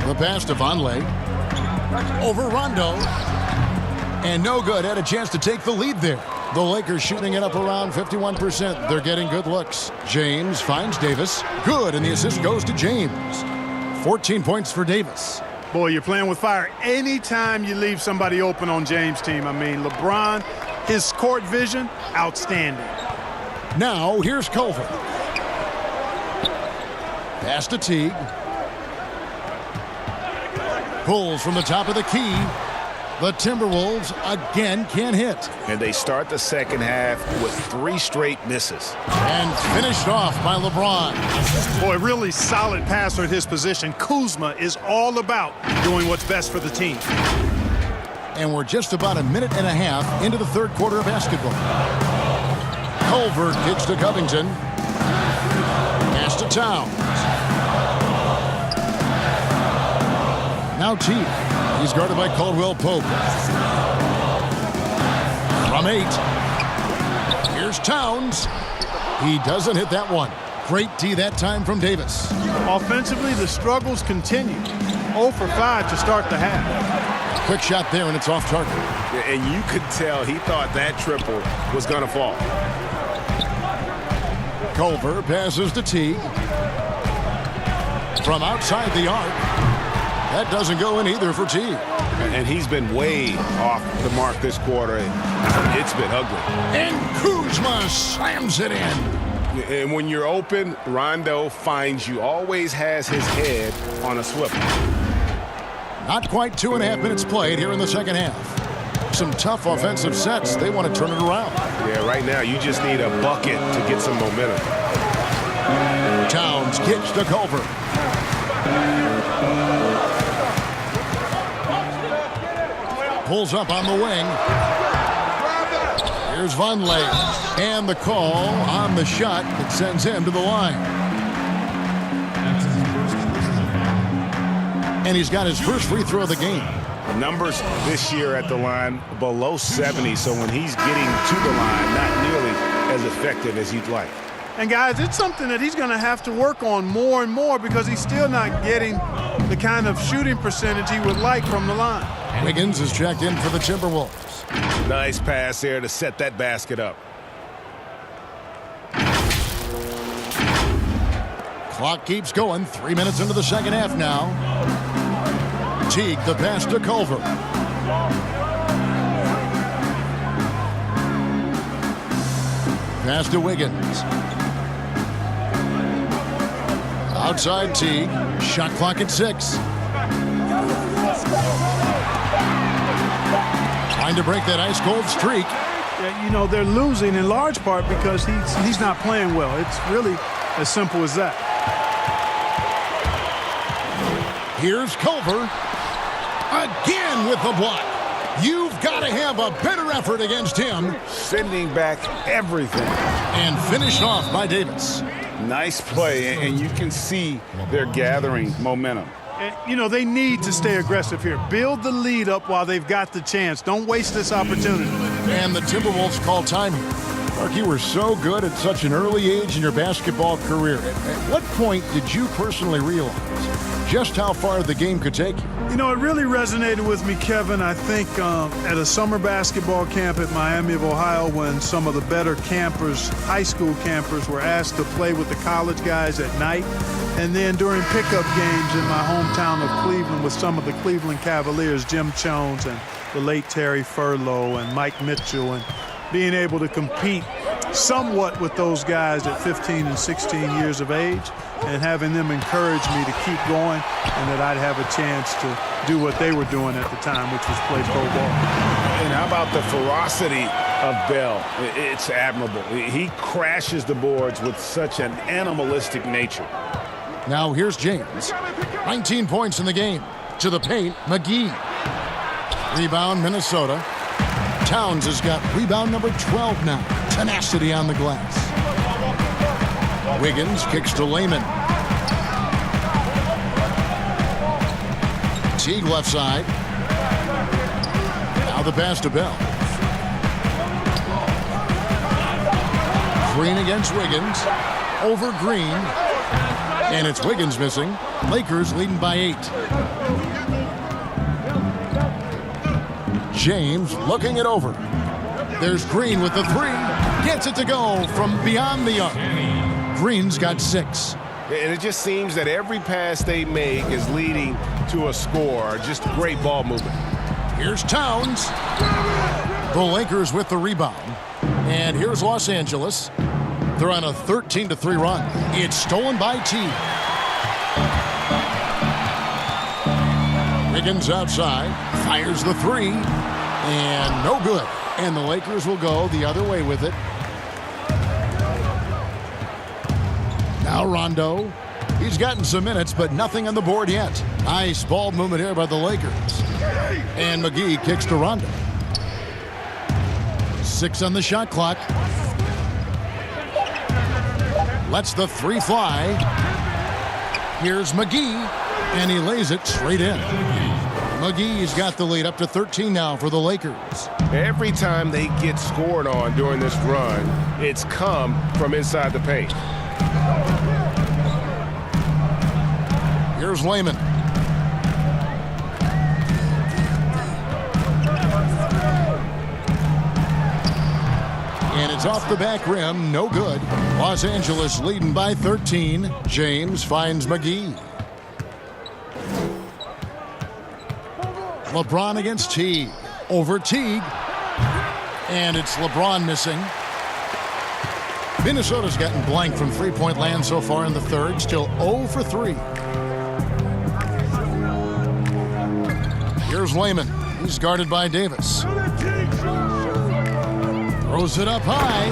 The pass to Vonleh. Over Rondo. And no good. Had a chance to take the lead there. The Lakers shooting it up around 51%. They're getting good looks. James finds Davis. Good, and the assist goes to James. 14 points for Davis. Boy, you're playing with fire anytime you leave somebody open on James' team. I mean, LeBron, his court vision, outstanding. Now, here's Culver. Pass to Teague. Pulls from the top of the key. The Timberwolves again can't hit. And they start the second half with 3 straight misses. And finished off by LeBron. Boy, really solid passer at his position. Kuzma is all about doing what's best for the team. And we're just about a minute and a half into the third quarter of basketball. Culver kicks to Covington. Pass to Towns. Now Teague. He's guarded by Caldwell Pope. From 8. Here's Towns. He doesn't hit that one. Great D that time from Davis. Offensively, the struggles continue. 0 for 5 to start the half. Quick shot there, and it's off target. And you could tell he thought that triple was going to fall. Culver passes to Teague. From outside the arc. That doesn't go in either for Teague. And he's been way off the mark this quarter. It's been ugly. And Kuzma slams it in. And when you're open, Rondo finds you, always has his head on a swivel. Not quite 2.5 minutes played here in the second half. Some tough offensive sets. They want to turn it around. Yeah, right now you just need a bucket to get some momentum. Towns kicks to Culver. Pulls up on the wing. Here's Vonleh. And the call on the shot that sends him to the line. And he's got his first free throw of the game. The numbers this year at the line below 70, so when he's getting to the line, not nearly as effective as he'd like. And guys, it's something that he's going to have to work on more and more because he's still not getting the kind of shooting percentage he would like from the line. Wiggins is checked in for the Timberwolves. Nice pass there to set that basket up. Clock keeps going. 3 minutes into the second half now. Teague, the pass to Culver. Pass to Wiggins. Outside Teague. Shot clock at 6. Trying to break that ice-cold streak. Yeah, you know, they're losing in large part because he's not playing well. It's really as simple as that. Here's Culver. Again with the block. You've got to have a better effort against him. Sending back everything. And finished off by Davis. Nice play, and you can see they're gathering momentum. And, you know, they need to stay aggressive here. Build the lead up while they've got the chance. Don't waste this opportunity. And the Timberwolves call time. Mark, you were so good at such an early age in your basketball career. At what point did you personally realize just how far the game could take you? You know, it really resonated with me, Kevin, I think at a summer basketball camp at Miami of Ohio when some of the better campers, high school campers, were asked to play with the college guys at night. And then during pickup games in my hometown of Cleveland with some of the Cleveland Cavaliers, Jim Jones and the late Terry Furlow and Mike Mitchell, and being able to compete somewhat with those guys at 15 and 16 years of age and having them encourage me to keep going and that I'd have a chance to do what they were doing at the time, which was play pro ball. And how about the ferocity of Bell? It's admirable. He crashes the boards with such an animalistic nature. Now here's James. 19 points in the game. To the paint, McGee. Rebound, Minnesota. Towns has got rebound number 12 now. Tenacity on the glass. Wiggins kicks to Layman. Teague left side. Now the pass to Bell. Green against Wiggins. Over Green. And it's Wiggins missing. Lakers leading by 8. James looking it over. There's Green with the 3. Gets it to go from beyond the arc. Green's got 6. And it just seems that every pass they make is leading to a score. Just great ball movement. Here's Towns. The Lakers with the rebound. And here's Los Angeles. They're on a 13-3 run. It's stolen by Teague. Wiggins outside, fires the three, and no good. And the Lakers will go the other way with it. Now Rondo. He's gotten some minutes, but nothing on the board yet. Nice ball movement here by the Lakers. And McGee kicks to Rondo. 6 on the shot clock. Lets the three fly. Here's McGee, and he lays it straight in. McGee's got the lead up to 13 now for the Lakers. Every time they get scored on during this run, it's come from inside the paint. Here's Layman. And it's off the back rim, no good. Los Angeles leading by 13. James finds McGee. LeBron against Teague. Over Teague. And it's LeBron missing. Minnesota's gotten blank from three-point land so far in the third. Still 0 for 3. Here's Layman. He's guarded by Davis. Throws it up high.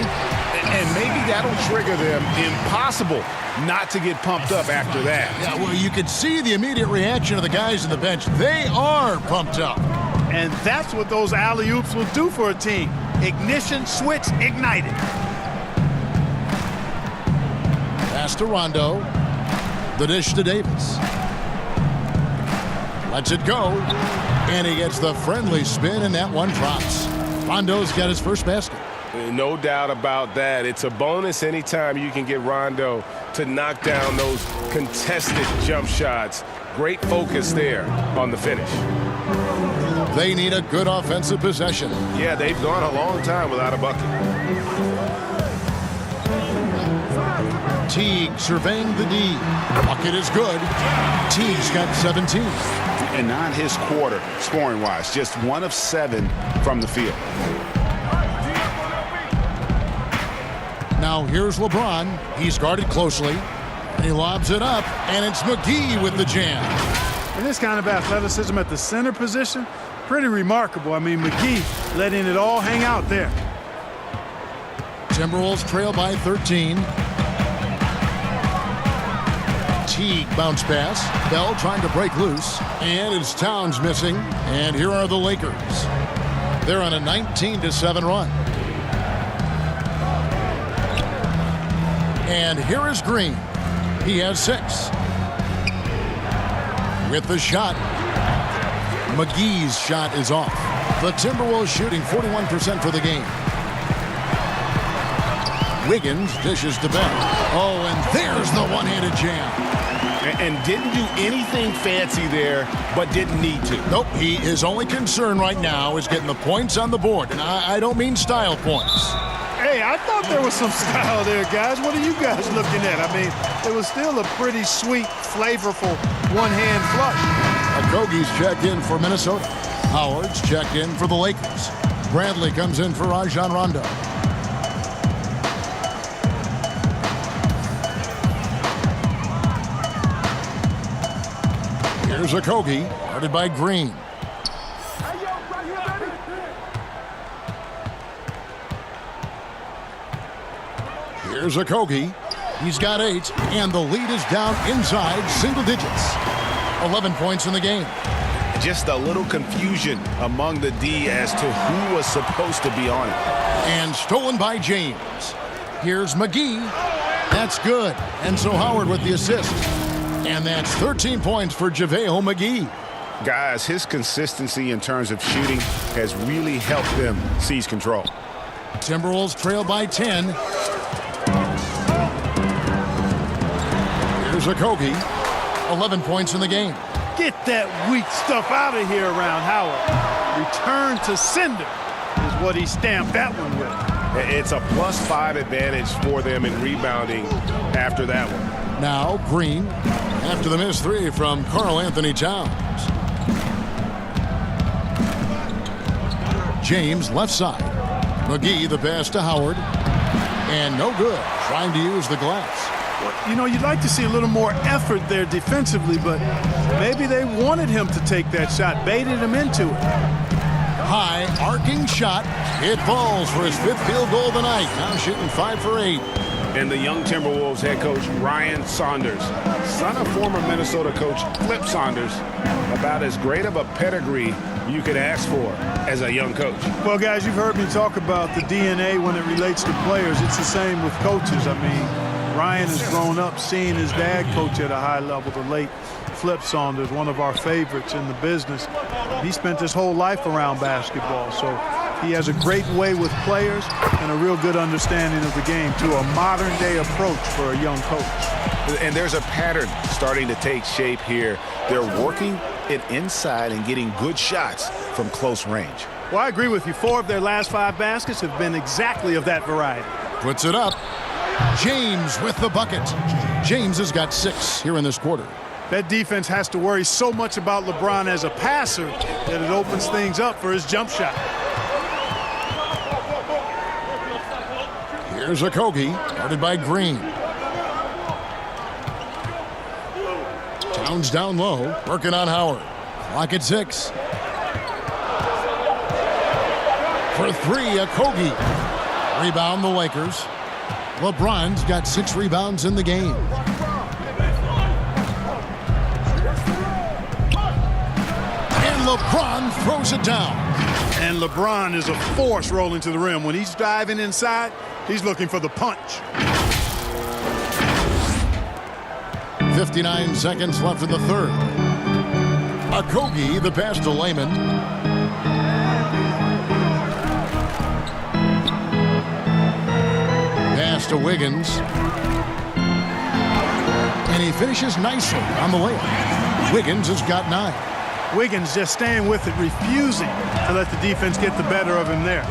And maybe that'll trigger them. Impossible not to get pumped up after that. Yeah, well, you could see the immediate reaction of the guys on the bench. They are pumped up. And that's what those alley-oops will do for a team. Ignition, switch, ignited. Pass to Rondo. The dish to Davis. Lets it go. And he gets the friendly spin, and that one drops. Rondo's got his first basket. No doubt about that. It's a bonus anytime you can get Rondo to knock down those contested jump shots. Great focus there on the finish. They need a good offensive possession. Yeah, they've gone a long time without a bucket. Teague surveying the D. Bucket is good. Teague's got 17. And not his quarter, scoring-wise. Just 1 of 7 from the field. Now here's LeBron. He's guarded closely. And he lobs it up, and it's McGee with the jam. And this kind of athleticism at the center position, pretty remarkable. I mean, McGee letting it all hang out there. Timberwolves trail by 13. Teague bounce pass. Bell trying to break loose. And it's Towns missing. And here are the Lakers. They're on a 19-7 run. And here is Green. He has 6. With the shot. McGee's shot is off. The Timberwolves shooting 41% for the game. Wiggins dishes to Bell. Oh, and there's the one-handed jam. And didn't do anything fancy there, but didn't need to. Nope, his only concern right now is getting the points on the board. And I don't mean style points. Hey, I thought there was some style there, guys. What are you guys looking at? I mean, it was still a pretty sweet, flavorful one-hand flush. Okogie's checked in for Minnesota. Howard's checked in for the Lakers. Bradley comes in for Rajon Rondo. Here's Okogie, guarded by Green. Here's Okogie. He's got 8, and the lead is down inside single digits. 11 points in the game. Just a little confusion among the D as to who was supposed to be on it. And stolen by James. Here's McGee. That's good. And so Howard with the assist. And that's 13 points for JaVale McGee. Guys, his consistency in terms of shooting has really helped them seize control. Timberwolves trail by 10. Here's Okogie. 11 points in the game. Get that weak stuff out of here around Howard. Return to sender is what he stamped that one with. It's a +5 advantage for them in rebounding after that one. Now Green after the missed three from Karl Anthony Towns. James left side. McGee the pass to Howard. And no good, trying to use the glass. You know, you'd like to see a little more effort there defensively, but maybe they wanted him to take that shot, baited him into it. High arcing shot. It falls for his 5th field goal of the night. Now shooting 5 for 8. And the young Timberwolves head coach, Ryan Saunders, son of former Minnesota coach Flip Saunders, about as great of a pedigree you could ask for as a young coach. Well, guys, you've heard me talk about the DNA when it relates to players. It's the same with coaches. I mean, Ryan has grown up seeing his dad coach at a high level, the late Flip Saunders, one of our favorites in the business. He spent his whole life around basketball, so he has a great way with players and a real good understanding of the game to a modern-day approach for a young coach. And there's a pattern starting to take shape here. They're working it inside and getting good shots from close range. Well, I agree with you. 4 of their last 5 baskets have been exactly of that variety. Puts it up. James with the bucket. James has got 6 here in this quarter. That defense has to worry so much about LeBron as a passer that it opens things up for his jump shot. Here's a Kogi, guarded by Green. Towns down low, working on Howard. Clock at 6. For 3, a Kogi. Rebound the Lakers. LeBron's got 6 rebounds in the game. And LeBron throws it down. And LeBron is a force rolling to the rim. When he's diving inside, he's looking for the punch. 59 seconds left in the third. Okogie, the pass to Layman. Pass to Wiggins. And he finishes nicely on the layup. Wiggins has got 9. Wiggins just staying with it, refusing to let the defense get the better of him there.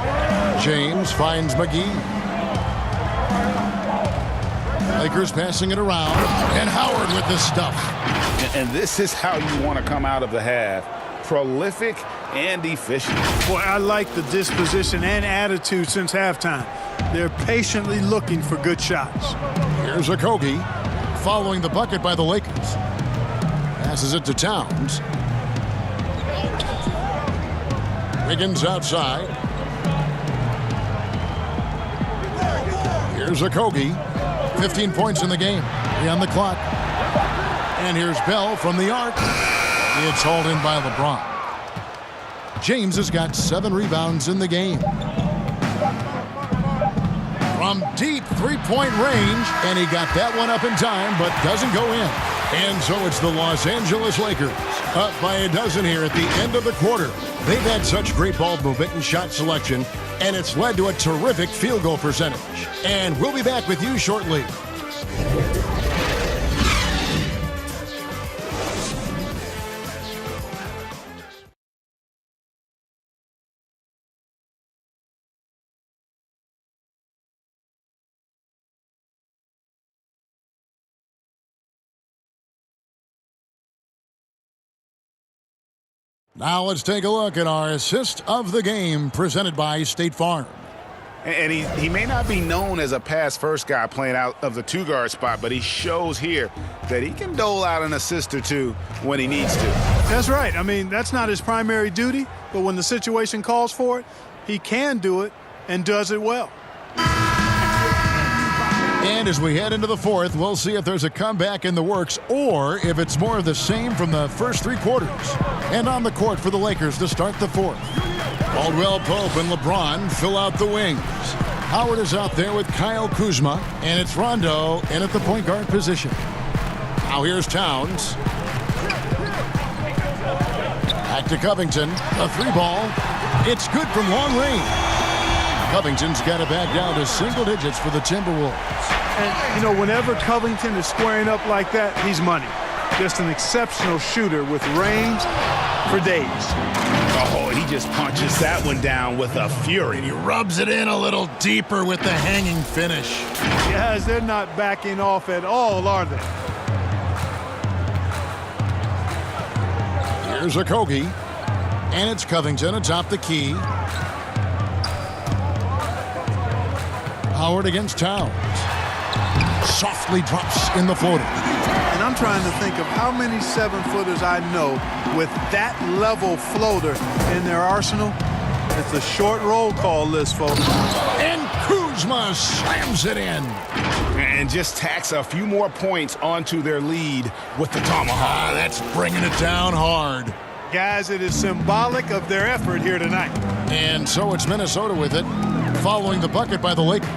James finds McGee. Lakers passing it around. And Howard with the stuff. And this is how you want to come out of the half. Prolific and efficient. Boy, I like the disposition and attitude since halftime. They're patiently looking for good shots. Here's Okogie following the bucket by the Lakers. Passes it to Towns. Wiggins outside. Here's Okogie. 15 points in the game. 3 on the clock. And here's Bell from the arc. It's hauled in by LeBron. James has got 7 rebounds in the game. From deep three-point range, and he got that one up in time, but doesn't go in. And so it's the Los Angeles Lakers up by a dozen here at the end of the quarter. They've had such great ball movement and shot selection, and it's led to a terrific field goal percentage. And we'll be back with you shortly. Now let's take a look at our assist of the game presented by State Farm. And he may not be known as a pass-first guy playing out of the 2-guard spot, but he shows here that he can dole out an assist or 2 when he needs to. That's right. I mean, that's not his primary duty, but when the situation calls for it, he can do it and does it well. And as we head into the fourth, we'll see if there's a comeback in the works or if it's more of the same from the first 3 quarters. And on the court for the Lakers to start the fourth. Caldwell Pope and LeBron fill out the wings. Howard is out there with Kyle Kuzma, and it's Rondo in at the point guard position. Now here's Towns. Back to Covington. A 3-ball. It's good from long range. Covington's got it back down to single digits for the Timberwolves. And, you know, whenever Covington is squaring up like that, he's money. Just an exceptional shooter with range for days. Oh, he just punches that one down with a fury. He rubs it in a little deeper with the hanging finish. Guys, they're not backing off at all, are they? Here's Okogie. And it's Covington atop the key. Howard against Towns. Softly drops in the floater. And I'm trying to think of how many 7-footers I know with that level floater in their arsenal. It's a short roll call list, folks. And Kuzma slams it in. And just tacks a few more points onto their lead with the tomahawk. That's bringing it down hard. Guys, it is symbolic of their effort here tonight. And so it's Minnesota with it, following the bucket by the Lakers.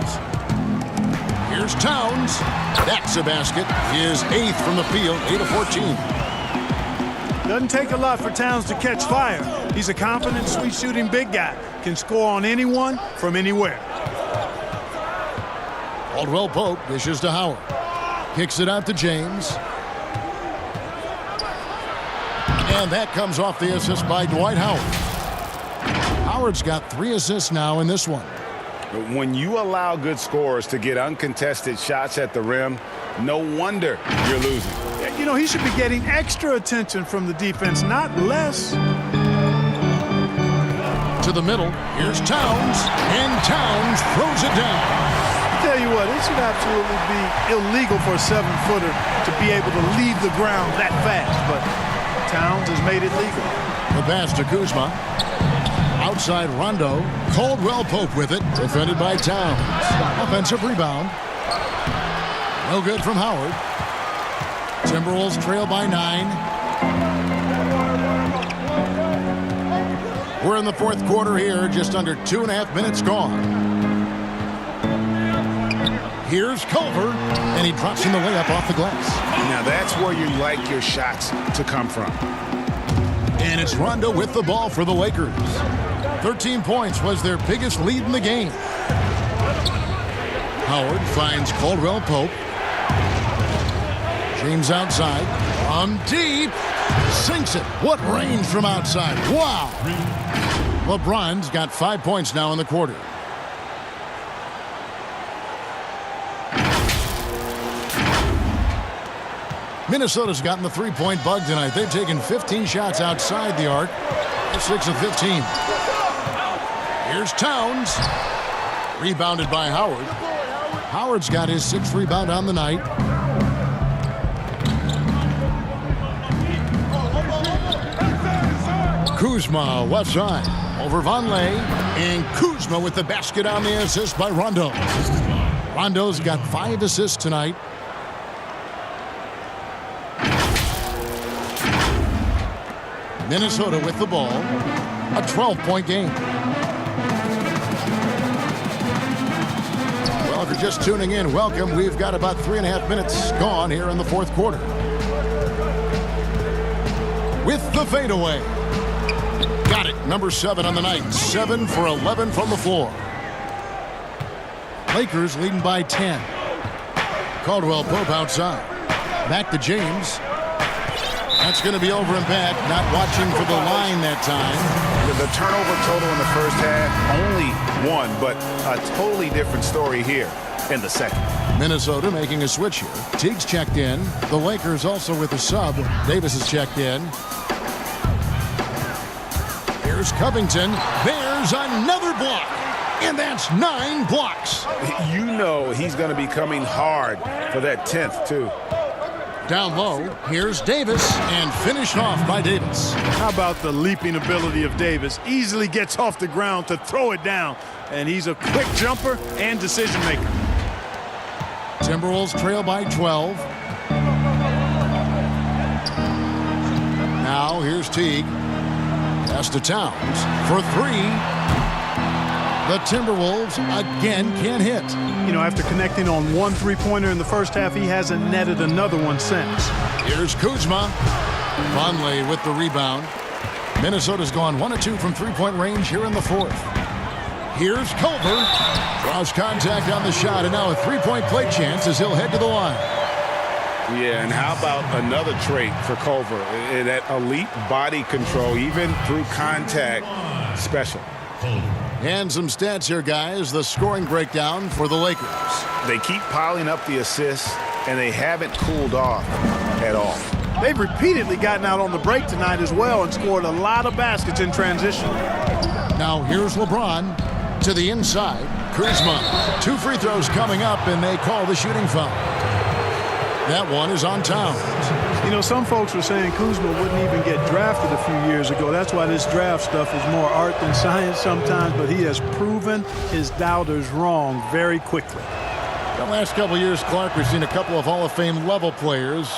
Here's Towns. That's a basket. His 8th from the field, 8 of 14. Doesn't take a lot for Towns to catch fire. He's a confident, sweet-shooting big guy. Can score on anyone from anywhere. Caldwell Pope dishes to Howard. Kicks it out to James. And that comes off the assist by Dwight Howard. Howard's got 3 assists now in this one. When you allow good scorers to get uncontested shots at the rim, no wonder you're losing. You know, he should be getting extra attention from the defense, not less. To the middle, here's Towns, and Towns throws it down. I tell you what, it should absolutely be illegal for a 7-footer to be able to leave the ground that fast, but Towns has made it legal. The pass to Kuzma. Outside Rondo. Caldwell Pope with it. Defended by Towns. Offensive rebound. No good from Howard. Timberwolves trail by 9. We're in the 4th quarter here. Just under 2.5 minutes gone. Here's Culver. And he drops in the layup off the glass. Now that's where you like your shots to come from. And it's Rondo with the ball for the Lakers. 13 points was their biggest lead in the game. Howard finds Caldwell Pope. James outside. From deep. Sinks it. What range from outside. Wow. LeBron's got 5 points now in the quarter. Minnesota's gotten the 3-point bug tonight. They've taken 15 shots outside the arc. 6 of 15. Here's Towns. Rebounded by Howard. Howard's got his 6th rebound on the night. Kuzma left side. Over Vonleh. And Kuzma with the basket on the assist by Rondo. Rondo's got 5 assists tonight. Minnesota with the ball. A 12-point game. Well, if you're just tuning in, welcome. We've got about 3.5 minutes gone here in the 4th quarter. With the fadeaway. Got it. Number 7 on the night. 7 for 11 from the floor. Lakers leading by 10. Caldwell Pope outside. Back to James. That's going to be over and back. Not watching for the line that time. The turnover total in the first half, only 1, but a totally different story here in the second. Minnesota making a switch here. Teague's checked in. The Lakers also with a sub. Davis is checked in. Here's Covington. There's another block. And that's 9 blocks. You know he's going to be coming hard for that 10th, too. Down low, here's Davis, and finished off by Davis. How about the leaping ability of Davis? Easily gets off the ground to throw it down, and he's a quick jumper and decision maker. Timberwolves trail by 12. Now here's Teague. Pass to Towns for 3. The Timberwolves again can't hit. You know, after connecting on 1 3-pointer in the first half, he hasn't netted another one since. Here's Kuzma. Vonleh with the rebound. Minnesota's gone 1 of 2 from 3-point range here in the 4th. Here's Culver. Draws contact on the shot, and now a 3-point play chance as he'll head to the line. Yeah, and how about another trait for Culver? That elite body control, even through contact, special. And some stats here, guys. The scoring breakdown for the Lakers. They keep piling up the assists, and they haven't cooled off at all. They've repeatedly gotten out on the break tonight as well and scored a lot of baskets in transition. Now here's LeBron to the inside. Kuzma. 2 free throws coming up, and they call the shooting foul. That one is on Towns. You know, some folks were saying Kuzma wouldn't even get drafted a few years ago. That's why this draft stuff is more art than science sometimes, but he has proven his doubters wrong very quickly. The last couple of years, Clark, we've seen a couple of Hall of Fame level players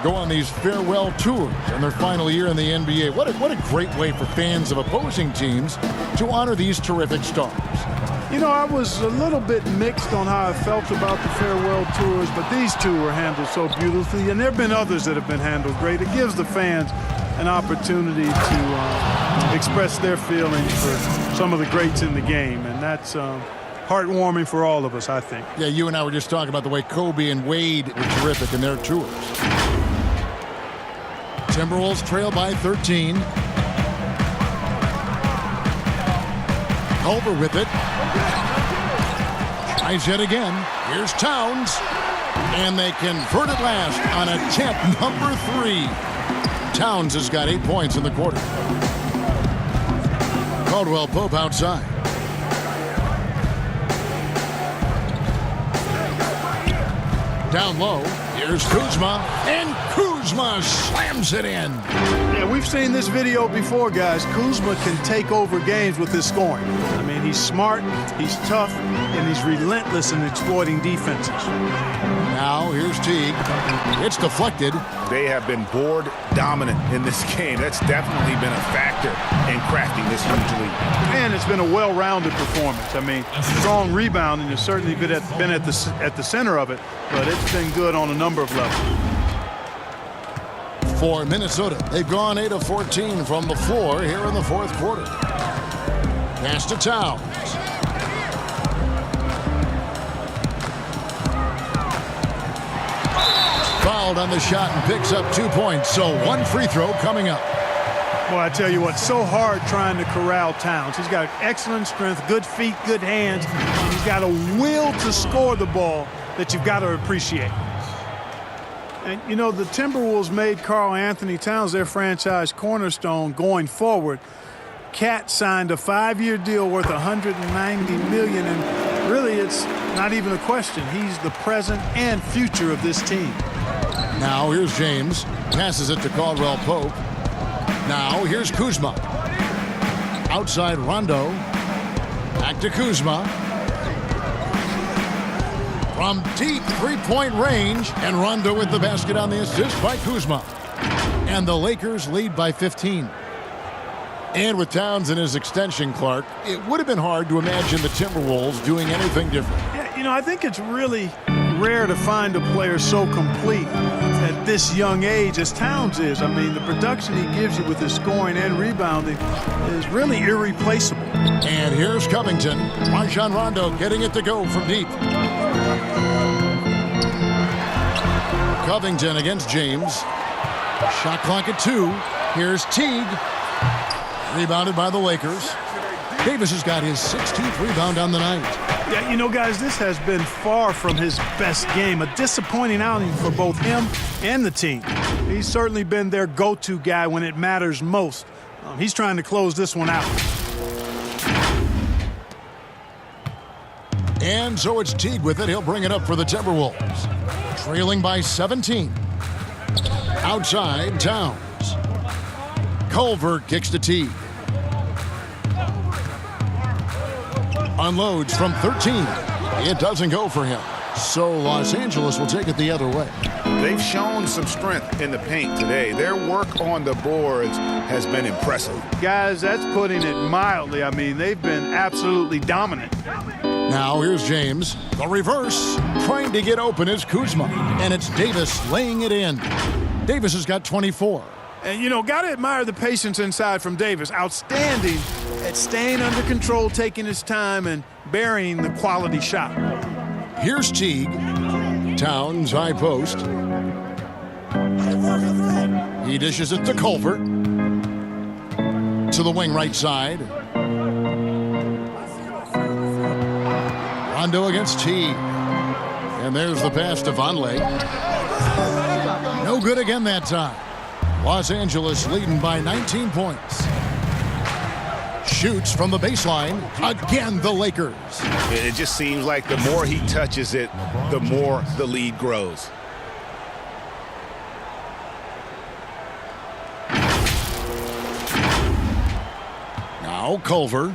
go on these farewell tours in their final year in the NBA. What a great way for fans of opposing teams to honor these terrific stars. You know, I was a little bit mixed on how I felt about the farewell tours, but these two were handled so beautifully, and there have been others that have been handled great. It gives the fans an opportunity to express their feelings for some of the greats in the game, and that's heartwarming for all of us, I think. Yeah, you and I were just talking about the way Kobe and Wade were terrific in their tours. Timberwolves trail by 13. Culver with it. Tries it again. Here's Towns. And they convert it last on attempt number 3. Towns has got 8 points in the quarter. Caldwell Pope outside. Down low. Here's Kuzma. And Kuzma slams it in. Yeah, we've seen this video before, guys. Kuzma can take over games with his scoring. I mean, he's smart, he's tough, and he's relentless in exploiting defenses. Now here's Teague. It's deflected. They have been board dominant in this game. That's definitely been a factor in crafting this huge lead. And it's been a well-rounded performance. I mean, strong rebounding has certainly been at the center of it, but it's been good on a number of levels. For Minnesota, they've gone 8 of 14 from the floor here in the fourth quarter. Pass to Towns. Fouled on the shot and picks up 2 points, so 1 free throw coming up. Well, I tell you what, so hard trying to corral Towns. He's got excellent strength, good feet, good hands, and he's got a will to score the ball that you've got to appreciate. And, you know, the Timberwolves made Karl Anthony Towns their franchise cornerstone going forward. Cat signed a 5-year deal worth $190 million, and really it's not even a question. He's the present and future of this team. Now here's James. Passes it to Caldwell Pope. Now here's Kuzma. Outside Rondo. Back to Kuzma. From deep three-point range, and Rondo with the basket on the assist by Kuzma. And the Lakers lead by 15. And with Towns in his extension, Clark, it would have been hard to imagine the Timberwolves doing anything different. Yeah, you know, I think it's really rare to find a player so complete at this young age as Towns is. I mean, the production he gives you with his scoring and rebounding is really irreplaceable. And here's Covington. Rajon Rondo getting it to go from deep. Covington against James. Shot clock at 2. Here's Teague. Rebounded by the Lakers. Davis has got his 16th rebound on the night. Yeah, you know, guys, this has been far from his best game. A disappointing outing for both him and the team. He's certainly been their go-to guy when it matters most. He's trying to close this one out. And so it's Teague with it. He'll bring it up for the Timberwolves. Trailing by 17. Outside, Towns. Culver kicks to Teague. Unloads from 13. It doesn't go for him. So Los Angeles will take it the other way. They've shown some strength in the paint today. Their work on the boards has been impressive. Guys, that's putting it mildly. I mean, they've been absolutely dominant. Now here's James. The reverse. Trying to get open is Kuzma. And it's Davis laying it in. Davis has got 24. And, you know, got to admire the patience inside from Davis. Outstanding at staying under control, taking his time, and burying the quality shot. Here's Teague. Towns high post. He dishes it to Culver. To the wing right side. Rondo against T. And there's the pass to Vonleh. No good again that time. Los Angeles leading by 19 points. Shoots from the baseline. Again, the Lakers. It just seems like the more he touches it, the more the lead grows. Now Culver.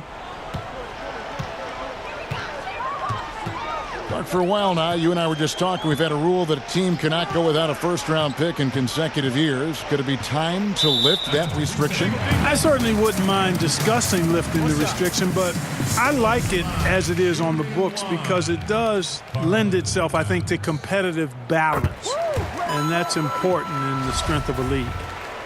But for a while now, you and I were just talking, we've had a rule that a team cannot go without a first-round pick in consecutive years. Could it be time to lift that restriction? I certainly wouldn't mind discussing lifting the restriction, but I like it as it is on the books because it does lend itself, I think, to competitive balance. And that's important in the strength of a league.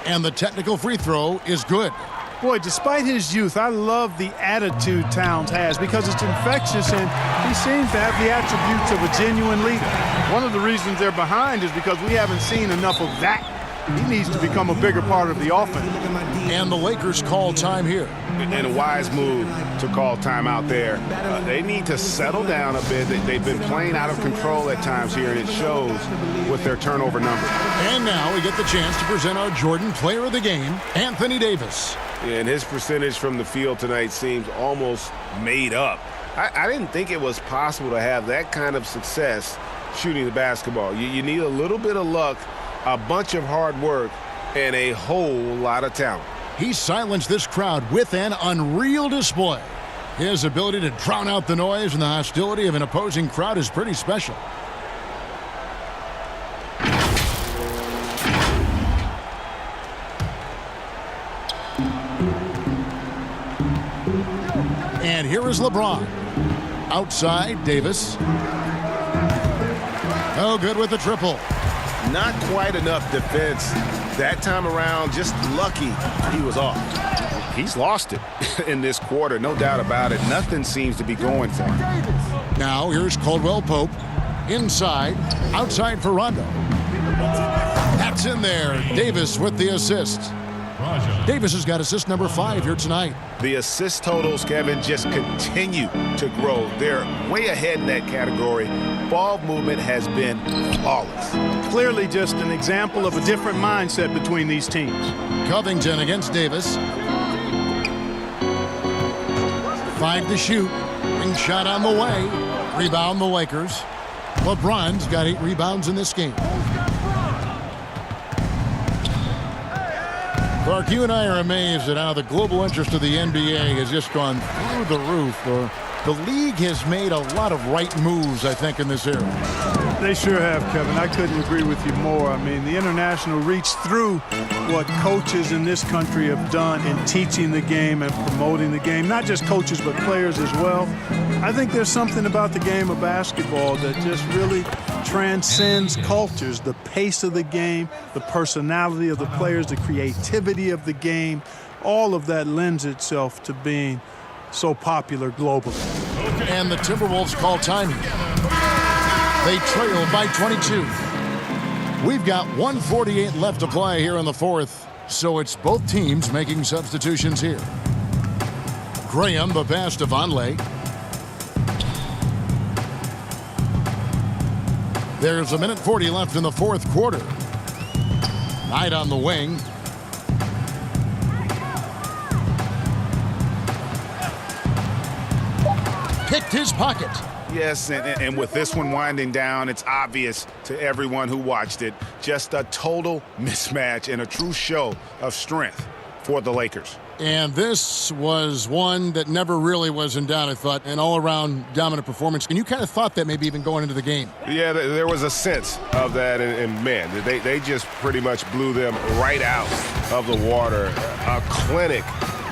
And the technical free throw is good. Boy, despite his youth, I love the attitude Towns has because it's infectious and he seems to have the attributes of a genuine leader. One of the reasons they're behind is because we haven't seen enough of that. He needs to become a bigger part of the offense. And the Lakers call time here. And a wise move to call time out there. They need to settle down a bit. They've been playing out of control at times here, and it shows with their turnover number. And now we get the chance to present our Jordan Player of the Game, Anthony Davis. Yeah, and his percentage from the field tonight seems almost made up. I didn't think it was possible to have that kind of success shooting the basketball. You need a little bit of luck, a bunch of hard work, and a whole lot of talent. He silenced this crowd with an unreal display. His ability to drown out the noise and the hostility of an opposing crowd is pretty special. And here is LeBron. Outside, Davis. No good with the triple. Not quite enough defense that time around. Just lucky he was off. He's lost it in this quarter, no doubt about it. Nothing seems to be going for him. Now here's Caldwell Pope. Inside, outside for Rondo. That's in there. Davis with the assist. Davis has got assist number 5 here tonight. The assist totals, Kevin, just continue to grow. They're way ahead in that category. Ball movement has been flawless. Clearly just an example of a different mindset between these teams. Covington against Davis. 5 to shoot. Ring shot on the way. Rebound the Lakers. LeBron's got 8 rebounds in this game. Clark, you and I are amazed at how the global interest of the NBA has just gone through the roof. The league has made a lot of right moves, I think, in this era. They sure have, Kevin. I couldn't agree with you more. I mean, the international reach through what coaches in this country have done in teaching the game and promoting the game. Not just coaches, but players as well. I think there's something about the game of basketball that just really transcends cultures. The pace of the game, the personality of the players, the creativity of the game, all of that lends itself to being so popular globally. And the Timberwolves call time here. They trail by 22. We've got 1:48 left to play here in the fourth, so it's both teams making substitutions here. Graham, the pass to Vonleh. There's 1:40 left in the fourth quarter. Knight on the wing. Picked his pocket. Yes, and with this one winding down, it's obvious to everyone who watched it. Just a total mismatch and a true show of strength for the Lakers. And this was one that never really was in doubt, I thought, an all-around dominant performance. And you kind of thought that maybe even going into the game. Yeah, there was a sense of that, and man, they just pretty much blew them right out of the water. A clinic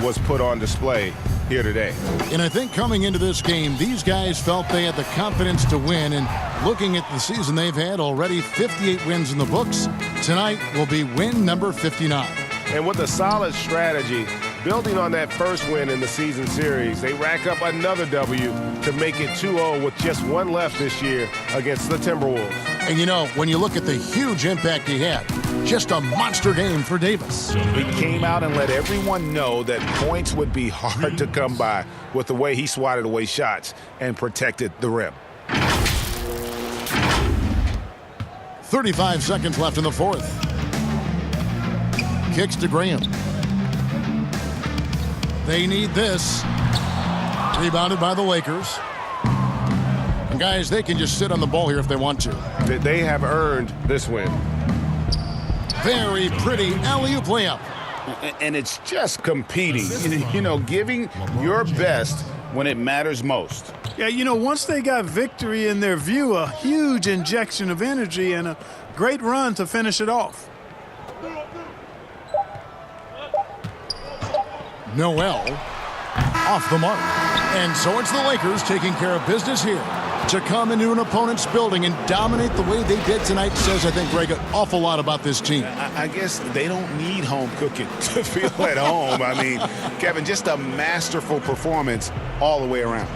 was put on display here today. And I think coming into this game, these guys felt they had the confidence to win. And looking at the season they've had, already 58 wins in the books. Tonight will be win number 59. And with a solid strategy, building on that first win in the season series, they rack up another W to make it 2-0 with just one left this year against the Timberwolves. And you know, when you look at the huge impact he had, just a monster game for Davis. He came out and let everyone know that points would be hard to come by with the way he swatted away shots and protected the rim. 35 seconds left in the fourth. Kicks to Graham. They need this. Rebounded by the Lakers. And guys, they can just sit on the ball here if they want to. They have earned this win. Very pretty alley-oop layup. And it's just competing, you know, giving your best when it matters most. Yeah, you know, once they got victory in their view, a huge injection of energy and a great run to finish it off. Noel off the mark. And so it's the Lakers taking care of business here. To come into an opponent's building and dominate the way they did tonight says, I think, Greg, an awful lot about this team. I guess they don't need home cooking to feel at home. I mean, Kevin, just a masterful performance all the way around.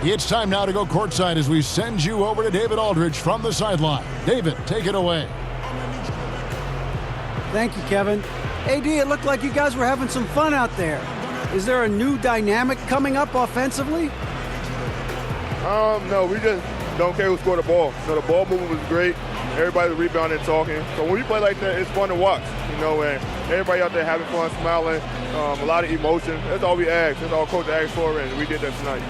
It's time now to go courtside as we send you over to David Aldridge from the sideline. David, take it away. Thank you, Kevin. AD, it looked like you guys were having some fun out there. Is there a new dynamic coming up offensively? No, we just don't care who scored the ball. So the ball movement was great. Everybody was rebounding and talking. So when we play like that, it's fun to watch, you know, and everybody out there having fun, smiling, a lot of emotion. That's all we asked. That's all coach asked for, and we did that tonight.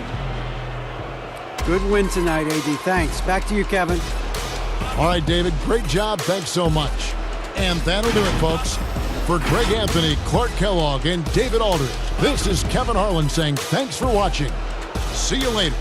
Good win tonight, AD. Thanks. Back to you, Kevin. All right, David, great job. Thanks so much. And that'll do it, folks. For Greg Anthony, Clark Kellogg, and David Aldridge, this is Kevin Harlan saying thanks for watching. See you later.